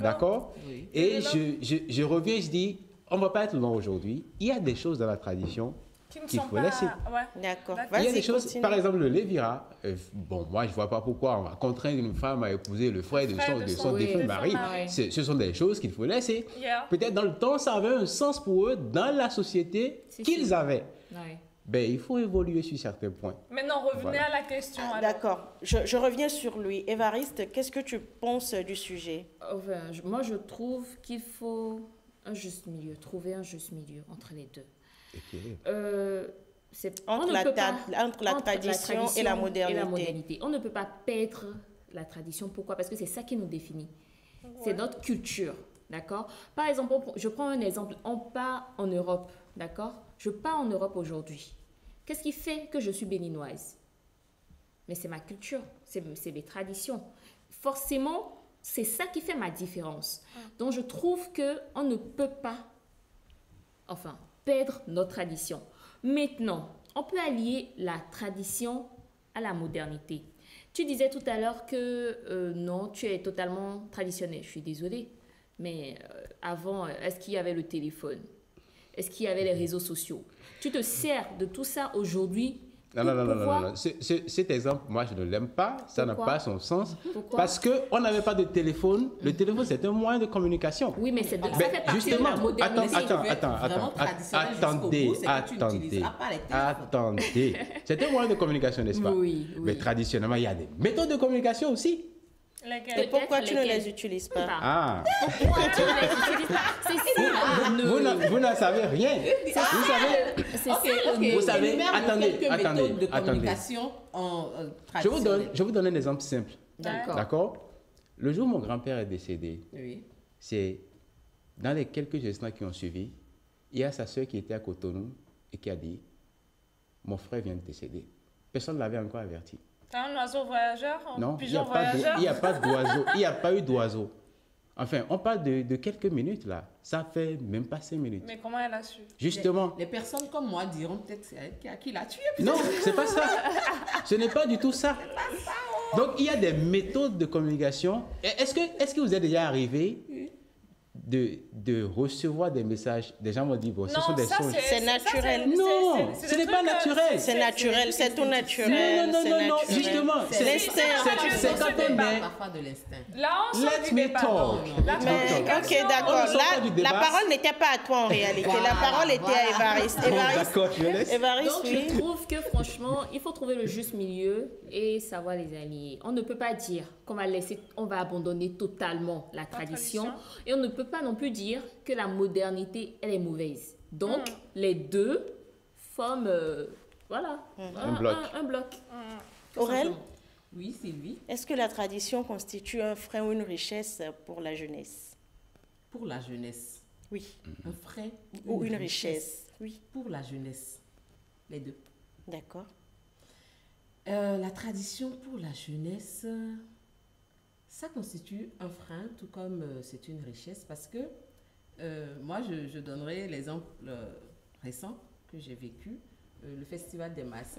D'accord? Oui. Et je reviens, je dis, on ne va pas être long aujourd'hui. Il y a des choses dans la tradition qu'il faut laisser. Ouais. D'accord. Il y a des choses, par exemple, le lévira. Bon, moi, je ne vois pas pourquoi on va contraindre une femme à épouser le frère de son défunt mari. Ce sont des choses qu'il faut laisser. Peut-être dans le temps, ça avait un sens pour eux dans la société qu'ils avaient. Ben, il faut évoluer sur certains points. Maintenant, revenez à la question. D'accord. Je reviens sur lui. Évariste, qu'est-ce que tu penses du sujet? Moi, je trouve qu'il faut un juste milieu, trouver un juste milieu entre les deux. Entre la tradition et la modernité. On ne peut pas perdre la tradition. Pourquoi? Parce que c'est ça qui nous définit. C'est notre culture. D'accord? Par exemple, je prends un exemple. On part en Europe. D'accord? Je pars en Europe aujourd'hui. Qu'est-ce qui fait que je suis béninoise? Mais c'est ma culture, c'est mes traditions. Forcément, c'est ça qui fait ma différence. Donc, je trouve qu'on ne peut pas, perdre nos traditions. Maintenant, on peut allier la tradition à la modernité. Tu disais tout à l'heure que non, tu es totalement traditionnel. Je suis désolée, mais avant, est-ce qu'il y avait le téléphone? Est-ce qu'il y avait les réseaux sociaux? Tu te sers de tout ça aujourd'hui? Non. Cet exemple, moi, je ne l'aime pas. Ça n'a pas son sens. Pourquoi? Parce qu'on n'avait pas de téléphone. Le téléphone, c'est un moyen de communication. Oui, mais ça fait partie de la modernité. Attendez. C'est un moyen de communication, n'est-ce pas? Oui. Mais traditionnellement, il y a des méthodes de communication aussi. Et pourquoi tu ne les utilises pas? Pourquoi tu ne les utilises pas? C'est ça. Vous n'en savez rien. Vous savez, attendez. Je vous donne un exemple simple. D'accord? Le jour où mon grand-père est décédé, c'est dans les quelques instants qui ont suivi, il y a sa soeur qui était à Cotonou et qui a dit, mon frère vient de décéder. Personne ne l'avait encore averti. T'as un oiseau voyageur? Non, il n'y a pas d'oiseau. Il n'y a pas eu d'oiseau. Enfin, on parle de quelques minutes là. Ça fait même pas 5 minutes. Mais comment elle a su? Justement. Les personnes comme moi diront peut-être que c'est elle qui l'a tué. Non, c'est pas ça. Ce n'est pas du tout ça. Donc, il y a des méthodes de communication. Est-ce que vous êtes déjà arrivé de recevoir des messages, des gens m'ont dit, bon, ce sont des songes. C'est naturel. Non, ce n'est pas naturel. C'est naturel, c'est tout naturel. Non, justement. C'est quand on est... Là, on sort Let me talk. Ok, d'accord. Là, la parole n'était pas à toi en réalité. La parole était à Évariste. D'accord, je laisse. Donc, je trouve que franchement, il faut trouver le juste milieu et savoir les allier. On ne peut pas dire on va abandonner totalement la tradition. Et on ne peut pas non plus dire que la modernité, elle est mauvaise. Donc, les deux forment, un bloc. Aurèle? Oui, Sylvie. Est-ce que la tradition constitue un frein ou une richesse pour la jeunesse? Pour la jeunesse. Oui. Un frein ou une richesse? Oui. Pour la jeunesse. Les deux. D'accord. La tradition pour la jeunesse, ça constitue un frein, tout comme c'est une richesse, parce que moi, je donnerai l'exemple récent que j'ai vécu, le Festival des Masques.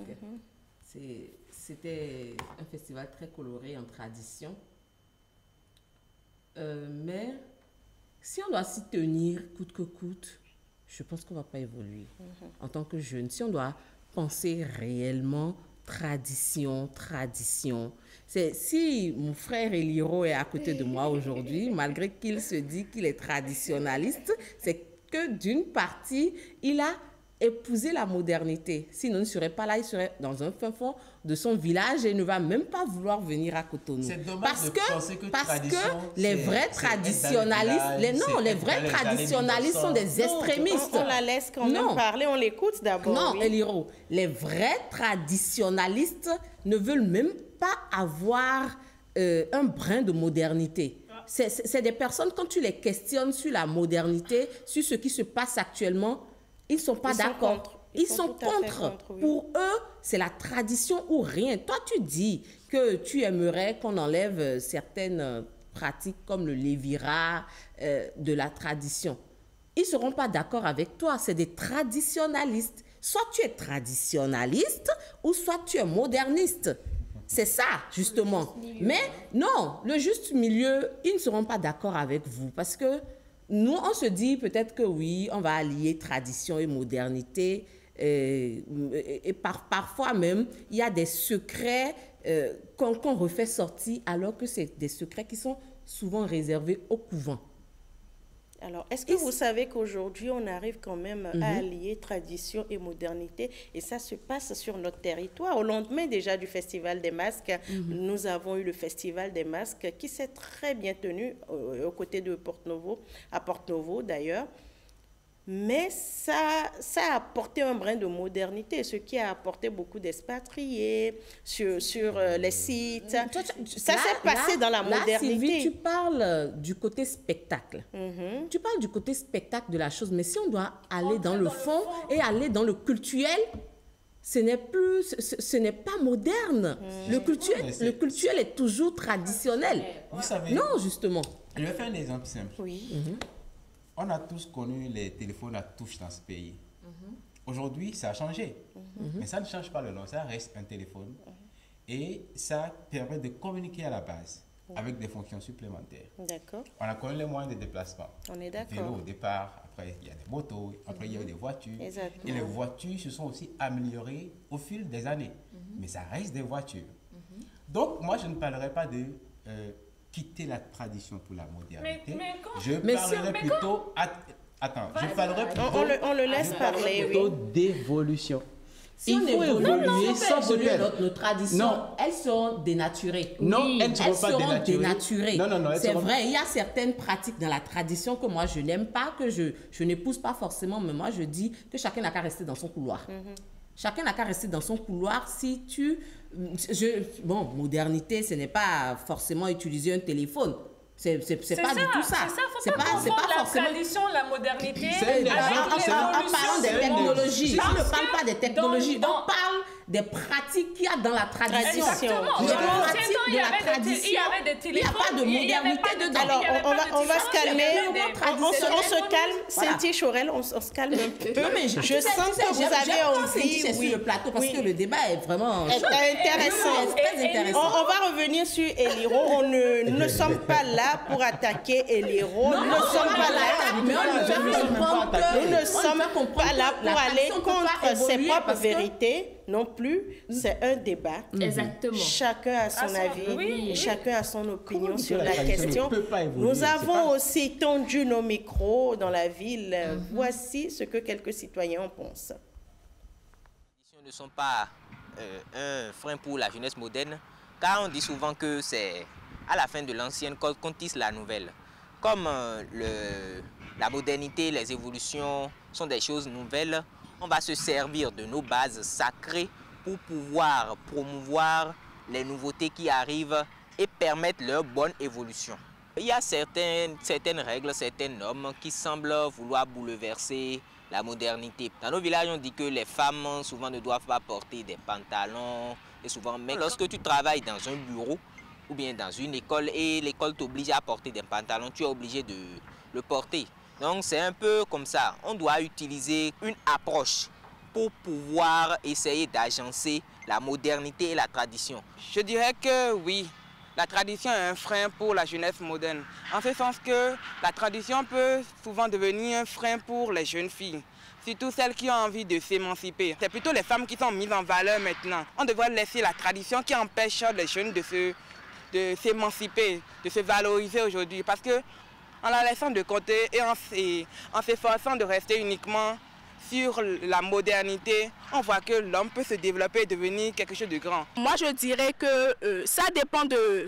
C'était un festival très coloré en tradition. Mais si on doit s'y tenir coûte que coûte, je pense qu'on ne va pas évoluer en tant que jeune. Si on doit penser réellement tradition. Si mon frère Eliro est à côté de moi aujourd'hui, malgré qu'il se dit qu'il est traditionnaliste, c'est que d'une partie, il a épousé la modernité. Sinon, il ne serait pas là, il serait dans un fin fond de son village et il ne va même pas vouloir venir à Cotonou. C'est dommage parce que les vrais traditionnalistes, les vrais traditionnalistes sont des extrémistes. On la laisse quand même parler, on l'écoute d'abord. Non, Eliro, les vrais traditionnalistes ne veulent même pas avoir un brin de modernité. C'est des personnes, quand tu les questionnes sur la modernité, sur ce qui se passe actuellement, ils ne sont pas d'accord. Ils sont contre. Oui. Pour eux, c'est la tradition ou rien. Toi, tu dis que tu aimerais qu'on enlève certaines pratiques comme le lévira de la tradition. Ils ne seront pas d'accord avec toi. C'est des traditionnalistes. Soit tu es traditionnaliste ou soit tu es moderniste. C'est ça, justement. Mais non, le juste milieu, ils ne seront pas d'accord avec vous parce que nous, on se dit peut-être que oui, on va allier tradition et modernité. Et parfois même, il y a des secrets qu'on refait sortir alors que c'est des secrets qui sont souvent réservés au couvent. Alors, est-ce que vous savez qu'aujourd'hui, on arrive quand même à allier tradition et modernité, et ça se passe sur notre territoire. Au lendemain déjà du Festival des Masques, nous avons eu le Festival des Masques qui s'est très bien tenu aux côtés de Porte-Novo, à Porte-Novo d'ailleurs. Mais ça a apporté un brin de modernité, ce qui a apporté beaucoup d'expatriés sur les sites. Ça s'est passé dans la modernité. Là, Sylvie, tu parles du côté spectacle. Tu parles du côté spectacle de la chose, mais si on doit aller dans le fond et aller dans le culturel, ce n'est pas moderne. Le culturel est toujours traditionnel. Vous savez, non, justement. Je vais faire un exemple simple. Oui. On a tous connu les téléphones à touche dans ce pays. Aujourd'hui, ça a changé. Mais ça ne change pas le nom, ça reste un téléphone. Et ça permet de communiquer à la base avec des fonctions supplémentaires. D'accord. On a connu les moyens de déplacement. On est d'accord. Vélo au départ, après il y a des motos, après il y a eu des voitures. Exactement. Et les voitures se sont aussi améliorées au fil des années. Mais ça reste des voitures. Donc, moi, je ne parlerai pas de... quitter la tradition pour la modernité. Je parlerai plutôt... Attends, je parlerai plutôt... On le laisse parler, plutôt d'évolution. Si il faut évoluer sans se perdre. Nos traditions, non. Elles seront dénaturées. Non, elles ne seront pas dénaturées. Non, c'est vrai, il y a certaines pratiques dans la tradition que moi, je n'aime pas, que je n'épouse pas forcément, mais moi, je dis que chacun n'a qu'à rester dans son couloir. Chacun n'a qu'à rester dans son couloir. Si tu... Bon, modernité, ce n'est pas forcément utiliser un téléphone. C'est pas du tout ça. C'est pas forcément la tradition, la modernité. En parlant des technologies. On ne parle pas des technologies. On parle des pratiques qu'il y a dans la tradition. Exactement. Les pratiques de la tradition. Il n'y a pas de modernité dedans. Alors, on va se calmer. On se calme. Cynthia Chorel, on se calme un peu. Je sens que vous avez envie. Sur le plateau parce que le débat est vraiment intéressant. On va revenir sur Eliro. Nous ne sommes pas là pour attaquer Eliro. Nous ne sommes pas là. Nous ne sommes pas là pour aller contre ses propres vérités. Non plus, c'est un débat. Exactement. Chacun a son avis, et chacun a son opinion sur la question. Nous avons aussi tendu nos micros dans la ville. Voici ce que quelques citoyens en pensent. Les traditions ne sont pas un frein pour la jeunesse moderne, car on dit souvent que c'est à la fin de l'ancienne qu'on tisse la nouvelle. Comme la modernité, les évolutions sont des choses nouvelles, on va se servir de nos bases sacrées pour pouvoir promouvoir les nouveautés qui arrivent et permettre leur bonne évolution. Il y a certaines règles, certaines normes qui semblent vouloir bouleverser la modernité. Dans nos villages, on dit que les femmes souvent ne doivent pas porter des pantalons. Et souvent, mais lorsque tu travailles dans un bureau ou bien dans une école et l'école t'oblige à porter des pantalons, tu es obligé de le porter. Donc c'est un peu comme ça. On doit utiliser une approche pour pouvoir essayer d'agencer la modernité et la tradition. Je dirais que oui, la tradition est un frein pour la jeunesse moderne. En ce sens que la tradition peut souvent devenir un frein pour les jeunes filles. Surtout celles qui ont envie de s'émanciper. C'est plutôt les femmes qui sont mises en valeur maintenant. On devrait laisser la tradition qui empêche les jeunes de s'émanciper, de se valoriser aujourd'hui. Parce que en la laissant de côté et en s'efforçant de rester uniquement sur la modernité, on voit que l'homme peut se développer et devenir quelque chose de grand. Moi, je dirais que ça dépend de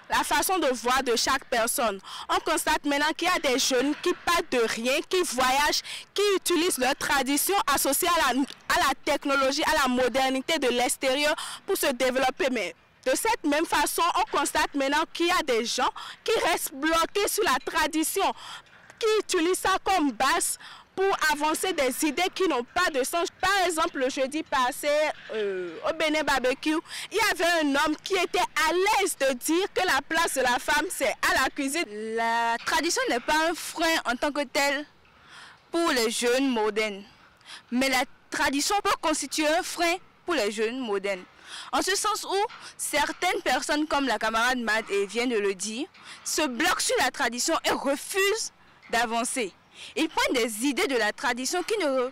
la façon de voir de chaque personne. On constate maintenant qu'il y a des jeunes qui partent de rien, qui voyagent, qui utilisent leur tradition associée à la technologie, à la modernité de l'extérieur pour se développer. Mais de cette même façon, on constate maintenant qu'il y a des gens qui restent bloqués sur la tradition, qui utilisent ça comme base pour avancer des idées qui n'ont pas de sens. Par exemple, le jeudi passé, au Bénin Barbecue, il y avait un homme qui était à l'aise de dire que la place de la femme, c'est à la cuisine. La tradition n'est pas un frein en tant que tel pour les jeunes modernes. Mais la tradition peut constituer un frein pour les jeunes modernes. En ce sens où certaines personnes, comme la camarade Mad vient de le dire, se bloquent sur la tradition et refusent d'avancer. Ils prennent des idées de la tradition qui ne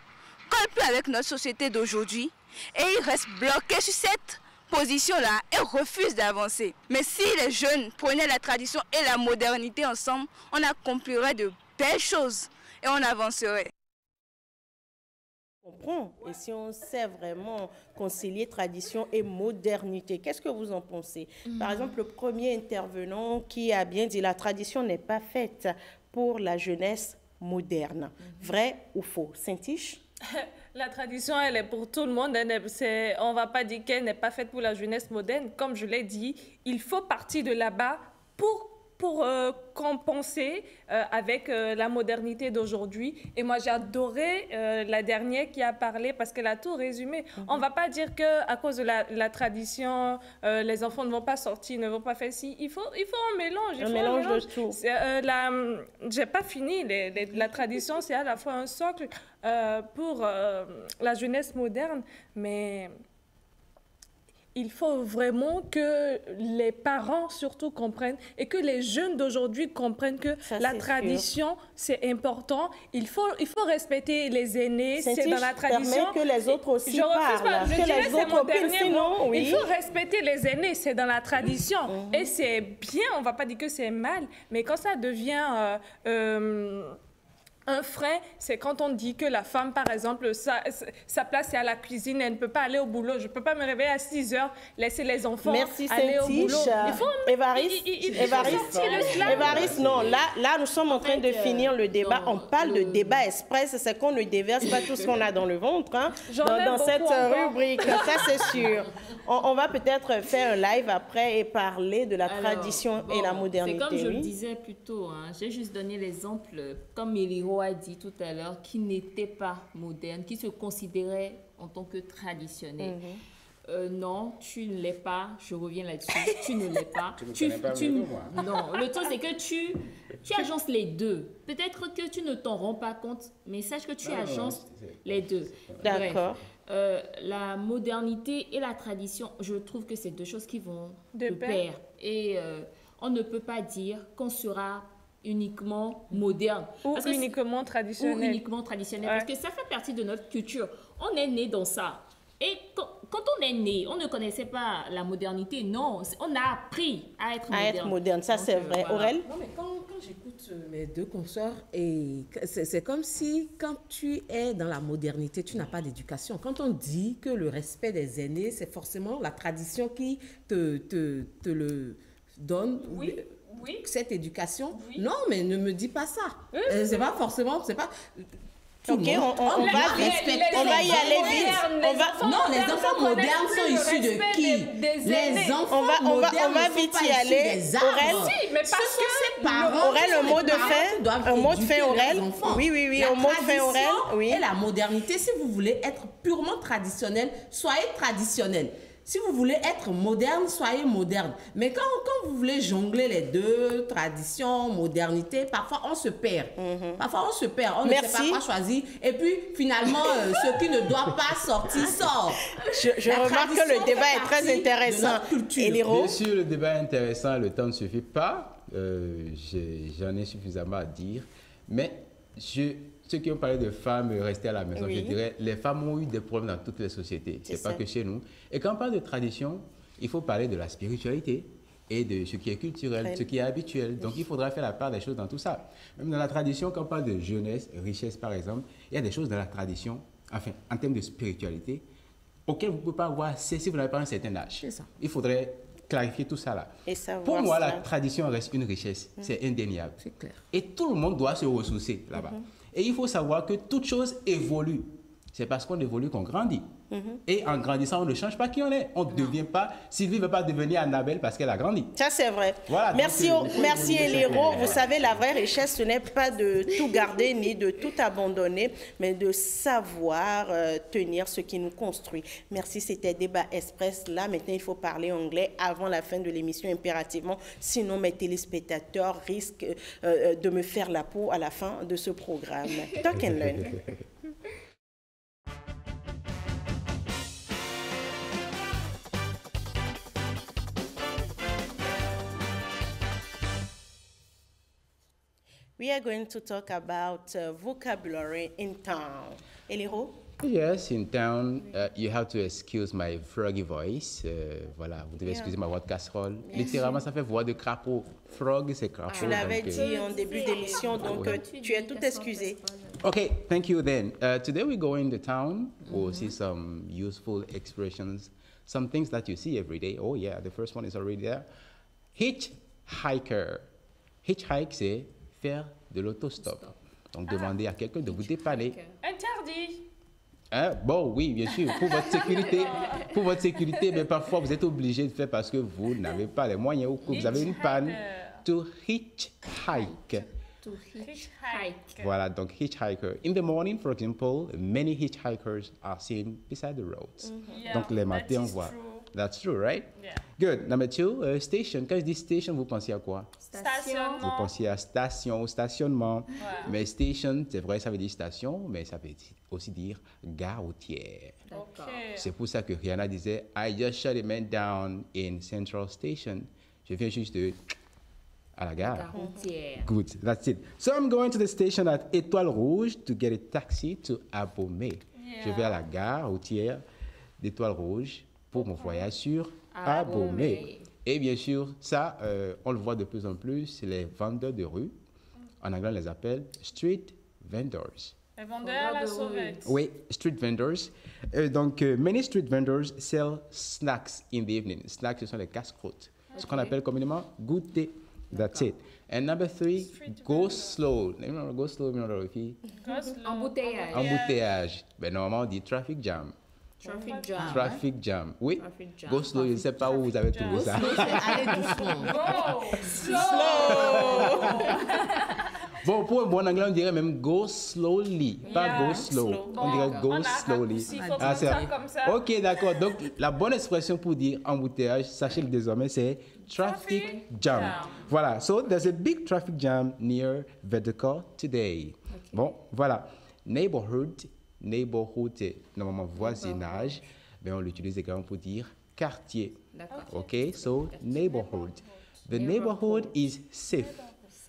colle plus avec notre société d'aujourd'hui et ils restent bloqués sur cette position-là et refusent d'avancer. Mais si les jeunes prenaient la tradition et la modernité ensemble, on accomplirait de belles choses et on avancerait. On comprend. Et si on sait vraiment concilier tradition et modernité, qu'est-ce que vous en pensez? Par exemple, le premier intervenant qui a bien dit la tradition n'est pas faite pour la jeunesse moderne. Vrai ou faux? Saint-Tiche? La tradition, elle est pour tout le monde. On ne va pas dire qu'elle n'est pas faite pour la jeunesse moderne. Comme je l'ai dit, il faut partir de là-bas pour compenser avec la modernité d'aujourd'hui. Et moi, j'ai adoré la dernière qui a parlé parce qu'elle a tout résumé. On ne va pas dire qu'à cause de la tradition, les enfants ne vont pas sortir, ne vont pas faire ci. Il faut un mélange. Un mélange de tout. Je n'ai pas fini. La tradition, c'est à la fois un socle pour la jeunesse moderne, mais il faut vraiment que les parents surtout comprennent et que les jeunes d'aujourd'hui comprennent que la tradition, c'est important. Il faut respecter les aînés, c'est dans la tradition. Que les autres aussi parlent. Je dirais c'est mon dernier mot. Oui. Il faut respecter les aînés, c'est dans la tradition. Et c'est bien, on ne va pas dire que c'est mal, mais quand ça devient un frein, c'est quand on dit que la femme, par exemple, sa place c'est à la cuisine, elle ne peut pas aller au boulot. Je ne peux pas me réveiller à 6 heures, laisser les enfants aller au boulot. Évariste, non, là, nous sommes en train de finir le débat. On parle de débat express, c'est qu'on ne déverse pas tout ce qu'on a dans le ventre dans cette rubrique, ça c'est sûr. On va peut-être faire un live après et parler de la tradition et la modernité. C'est comme je le disais plus tôt, j'ai juste donné l'exemple, comme Eliro a dit tout à l'heure, qui n'était pas moderne, qui se considérait en tant que traditionnel. Non, tu ne l'es pas, je reviens là-dessus, tu ne l'es pas. Non, le truc c'est que tu agences les deux. Peut-être que tu ne t'en rends pas compte, mais sache que tu agences les deux. D'accord. La modernité et la tradition, je trouve que c'est deux choses qui vont de pair. Et on ne peut pas dire qu'on sera uniquement moderne. Ou uniquement traditionnel. Parce que ça fait partie de notre culture. On est né dans ça. Et quand on est né, on ne connaissait pas la modernité. Non, on a appris à être moderne. À être moderne, ça c'est vrai. Voilà. Aurel? Non, mais quand j'écoute mes deux consoeurs, c'est comme si quand tu es dans la modernité, tu n'as pas d'éducation. Quand on dit que le respect des aînés, c'est forcément la tradition qui te le donne. Oui. Cette éducation. Oui. Non, mais ne me dis pas ça. C'est pas forcément, c'est pas... Ok, on va y aller vite. Non, les enfants modernes sont issus de qui? Les enfants modernes on va vite y aller. Aurel, mais parce que ses parents. Aurel, un mot de fin. Un mot de fin, Aurel. Oui, un mot de fin, Aurel. Oui. Et la modernité, si vous voulez être purement traditionnel, soyez traditionnel. Si vous voulez être moderne, soyez moderne. Mais quand vous voulez jongler les deux, tradition, modernité, parfois on se perd. Parfois on se perd, on ne sait pas quoi choisir. Et puis finalement, ce qui ne doit pas sortir sort. Je remarque que le débat est très intéressant. Bien sûr, le débat est intéressant, le temps ne suffit pas. J'en ai suffisamment à dire. Mais ceux qui ont parlé de femmes rester à la maison, je dirais, les femmes ont eu des problèmes dans toutes les sociétés. C'est pas que chez nous. Et quand on parle de tradition, il faut parler de la spiritualité et de ce qui est culturel, ce qui est habituel. Donc, il faudra faire la part des choses dans tout ça. Même dans la tradition, quand on parle de jeunesse, richesse, par exemple, il y a des choses dans la tradition, enfin, en termes de spiritualité, auxquelles vous ne pouvez pas avoir accès si vous n'avez pas un certain âge. C'est ça. Il faudrait clarifier tout ça là. Pour moi, la tradition reste une richesse. C'est indéniable. C'est clair. Et tout le monde doit se ressourcer là-bas. Et il faut savoir que toute chose évolue. C'est parce qu'on évolue qu'on grandit. Et en grandissant, on ne change pas qui on est. On ne devient pas... Sylvie ne veut pas devenir Annabelle parce qu'elle a grandi. Ça, c'est vrai. Voilà, merci Eliro. Vous savez, la vraie richesse, ce n'est pas de tout garder ni de tout abandonner, mais de savoir tenir ce qui nous construit. Merci, c'était Débat Express. Là, maintenant, il faut parler anglais avant la fin de l'émission impérativement. Sinon, mes téléspectateurs risquent de me faire la peau à la fin de ce programme. Talk and learn. We are going to talk about vocabulary in town. Eliro? Yes, in town, you have to excuse my froggy voice. Voilà, vous devez excuser ma voix de casserole. Littéralement, ça fait voix de crapaud. Frog, c'est crapaud. Tu l'avais dit en début d'émission, donc tu es tout excusé. Okay, thank you then. Today we go in the town. We'll see some useful expressions, some things that you see every day. Oh yeah, the first one is already there. Hitchhiker. Hitchhike, c'est faire de l'autostop. Donc, demander à quelqu'un de vous dépanner. Interdit. Hein? Bon, oui, bien sûr, pour votre sécurité, mais parfois vous êtes obligé de faire parce que vous n'avez pas les moyens ou que vous avez une panne. To hitchhike. To hitchhike. Voilà, donc hitchhiker. In the morning, for example, many hitchhikers are seen beside the roads. Yeah, donc, les matins, on voit. That's true, right? Yeah. Good. Number two, station. Quand je dis station, vous pensez à quoi? Stationnement. Vous pensez à station ou stationnement. Ouais. Mais station, c'est vrai, ça veut dire station, mais ça veut aussi dire gare routière. Okay. C'est pour ça que Rihanna disait I just shut a man down in Central Station. Je viens juste à la gare. Gare routière. Good, that's it. So I'm going to the station at Étoile Rouge to get a taxi to Abomey. Je vais à la gare routière d'Étoile Rouge pour mon voyage sur Abomey. Et bien sûr, ça, on le voit de plus en plus, les vendeurs de rue. En anglais, on les appelle street vendors. Les vendeurs à la sauvette. Oui, street vendors. Donc, many street vendors sell snacks in the evening. Snacks, ce sont les casse-croûtes. Ce qu'on appelle communément goûter. That's it. And number three, go slow. Go slow, Embouteillage. Embouteillage. Ben, normalement, on dit traffic jam. Traffic jam. Traffic jam. Oui. Traffic jam. Go slow, je ne sais pas où vous avez trouvé ça. Allez doucement. Go Slow. Bon, pour un bon anglais, on dirait même go slowly, pas go slow. On dirait go slowly. C'est comme ça. Ok, d'accord. Donc, la bonne expression pour dire embouteillage, sachez-le désormais, c'est traffic jam. Voilà. So, there's a big traffic jam near Vedeka today. Okay. Bon, voilà. Neighborhood, c'est normalement voisinage, mais on l'utilise également pour dire quartier. Ok, so neighborhood. The neighborhood is safe.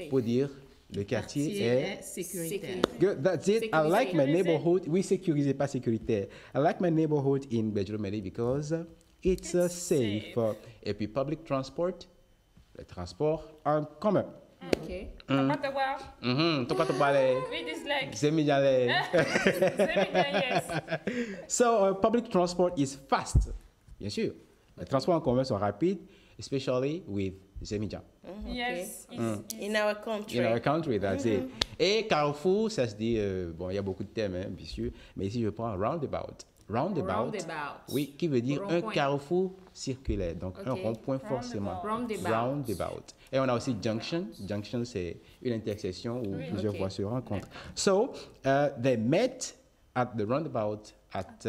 Pour dire le quartier est sécuritaire. Good, that's it. I like my neighborhood. Oui, sécurisé, pas sécuritaire. I like my neighborhood in Bedjolomeli because it's safe. Et puis public transport, le transport en commun. Okay. Toka tobale. Zemijale. So public transport is fast. Bien sûr. Les transports en commun sont rapides, especially with Zemija. Yes. In our country. In our country, that's it. Et carrefour, ça se dit, bon, il y a beaucoup de thèmes, hein, bien sûr, mais ici je prends roundabout. Roundabout. Oui, qui veut dire un carrefour circulaire, donc un rond-point forcément. Roundabout. Et on a aussi junction. Junction, c'est une intersection où plusieurs voies se rencontrent. So, they met at the roundabout at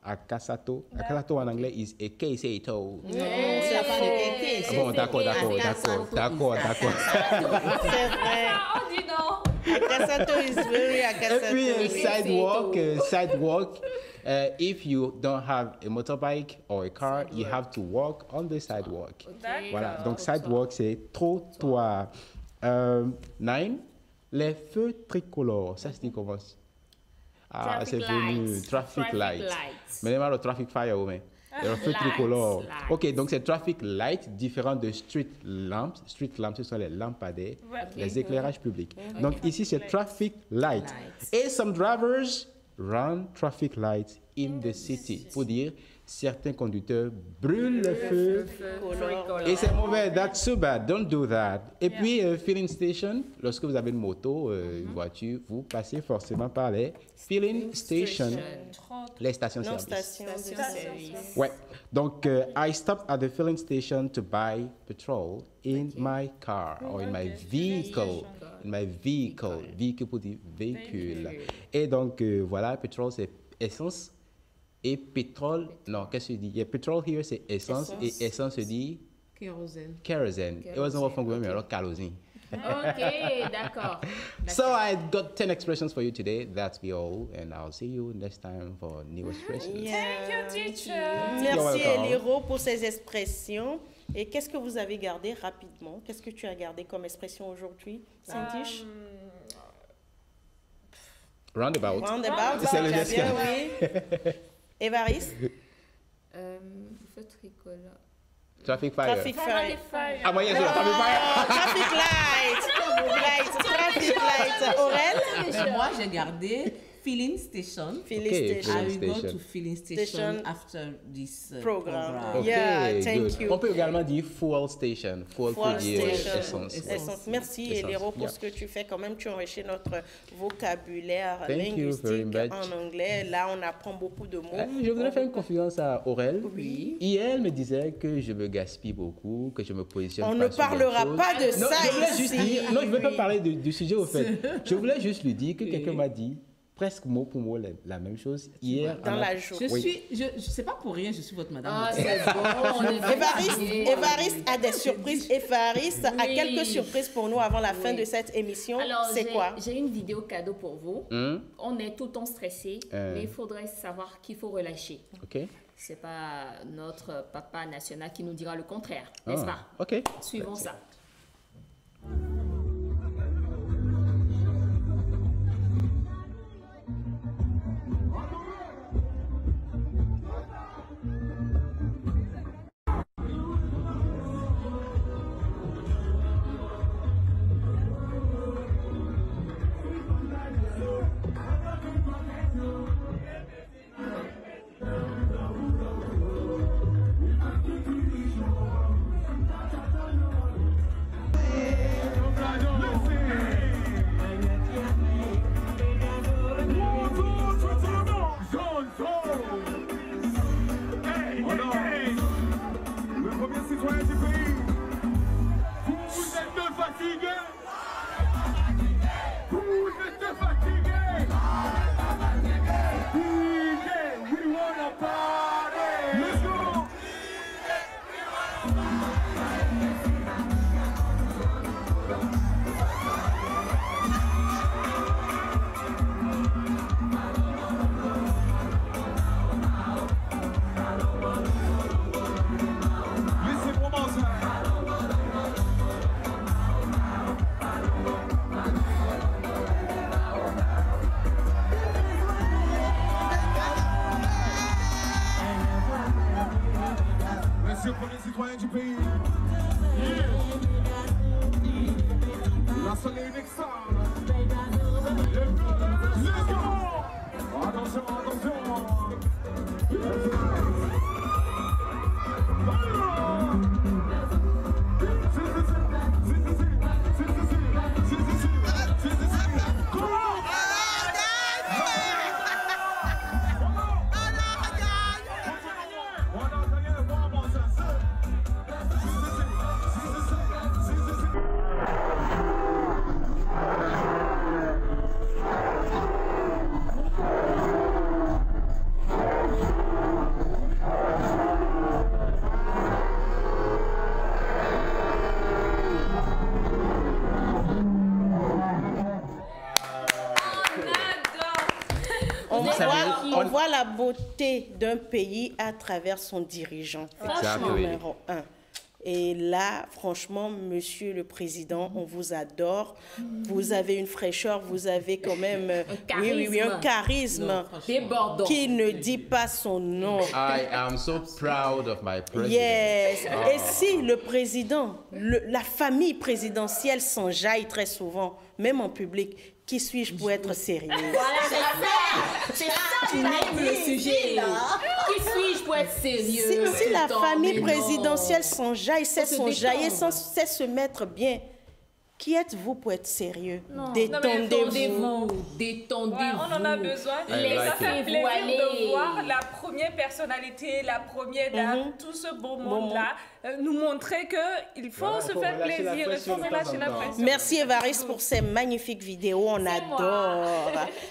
Akasato. Akasato en anglais is Ekeseto. C'est la part de Eke. Bon, d'accord. C'est vrai. Oh, dis donc. Akasato is very Akasato. Et puis, sidewalk. If you don't have a motorbike or a car, you have to walk on the sidewalk. Voilà, donc sidewalk, c'est trottoir. 9, les feux tricolores. Ça se dit comment? Ah, c'est venu. Traffic light. Mais le traffic fire, oui. Le feu tricolore. Ok, donc c'est traffic light, différent de street lamps. Street lamps, ce sont les lampadaires, les éclairages publics. Donc ici, c'est traffic light. Et some drivers run traffic lights in the city. Pour dire, certains conducteurs brûlent le feu. Et c'est mauvais. That's so bad. Don't do that. Et puis, filling station, lorsque vous avez une moto, une voiture, vous passez forcément par les filling stations. Les stations-service. Ouais. Donc, I stopped at the filling station to buy petrol in my car or in my vehicle. In my vehicle. Véhicule pour dire véhicule. Et donc, voilà, pétrole, c'est essence. Et pétrole, non, qu'est-ce que je dis? Yeah, pétrole here, c'est essence. Et essence se dit? Kerosene. It wasn't what from women, alors kerosene. Okay, d'accord. So I got 10 expressions for you today. That's be all. And I'll see you next time for new expressions. Thank you, teacher. Merci Eliro pour ces expressions. Et qu'est-ce que vous avez gardé rapidement? Qu'est-ce que tu as gardé comme expression aujourd'hui, Cintiche? Roundabout. Roundabout, C'est le bien, gestion. oui. Évariste? Feu tricolore. Traffic fire. Traffic fire. Ah, moi, il y a traffic fire. Traffic light. Aurèle? Moi, j'ai gardé filling station. Filling station. I will go to filling station after this program. Okay, Yeah, thank you. On peut également dire fuel station. Fuel pour dire essence. Merci, Elero, pour ce que tu fais. Quand même, tu enrichis notre vocabulaire linguistique en anglais. Là, on apprend beaucoup de mots. Je voudrais faire une confidence à Aurèle. Oui. Hier, elle me disait que je me gaspille beaucoup, que je me positionne on pas ne parlera pas de ça ici. Non, je ne veux pas parler du sujet au fait. Je voulais juste lui dire que quelqu'un m'a dit presque mot pour mot la même chose hier. Dans la journée. Je sais pas pour rien, je suis votre madame. Ah, c'est bon. Évariste a des surprises. Évariste a quelques surprises pour nous avant la fin de cette émission. C'est quoi? J'ai une vidéo cadeau pour vous. On est tout le temps stressé, mais il faudrait savoir qu'il faut relâcher. Ok. C'est pas notre papa national qui nous dira le contraire, n'est-ce pas? Ok. Suivons ça. On voit la beauté d'un pays à travers son dirigeant, numéro 1. Et là, franchement, Monsieur le Président, on vous adore. Vous avez une fraîcheur, vous avez quand même un charisme qui ne dit pas son nom. I am so proud of my president. Yes. Et si le président, la famille présidentielle s'enjaille très souvent, même en public, qui suis-je pour être sérieux? Voilà, c'est ça, tu n'aimes le sujet. Qui suis-je pour être sérieux? Si la famille présidentielle s'enjaille, sait s'enjailler, sait se mettre bien, qui êtes-vous pour être sérieux? Détendez-vous. Détendez-vous. On en a besoin. Ça fait plaisir de voir la première personnalité, la première dame, tout ce beau monde-là, nous montrer qu'il faut se faire plaisir, il faut relâcher la pression. Merci Évariste pour ces magnifiques vidéos, on adore.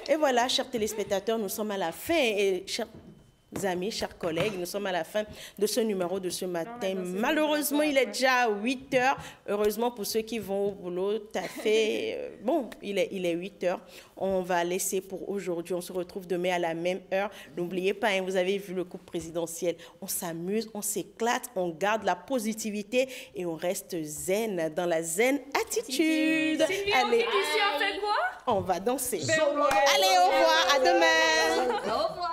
Et voilà, chers téléspectateurs, nous sommes à la fin. Et amis, chers collègues, nous sommes à la fin de ce numéro de ce matin. Malheureusement, il est déjà 8 heures. Heureusement pour ceux qui vont au boulot, bon, il est 8 heures. On va laisser pour aujourd'hui. On se retrouve demain à la même heure. N'oubliez pas, hein, vous avez vu le couple présidentiel. On s'amuse, on s'éclate, on garde la positivité et on reste zen, dans la zen attitude. Allez, ici, on fait quoi? On va danser. Allez, au revoir, à demain. Au revoir.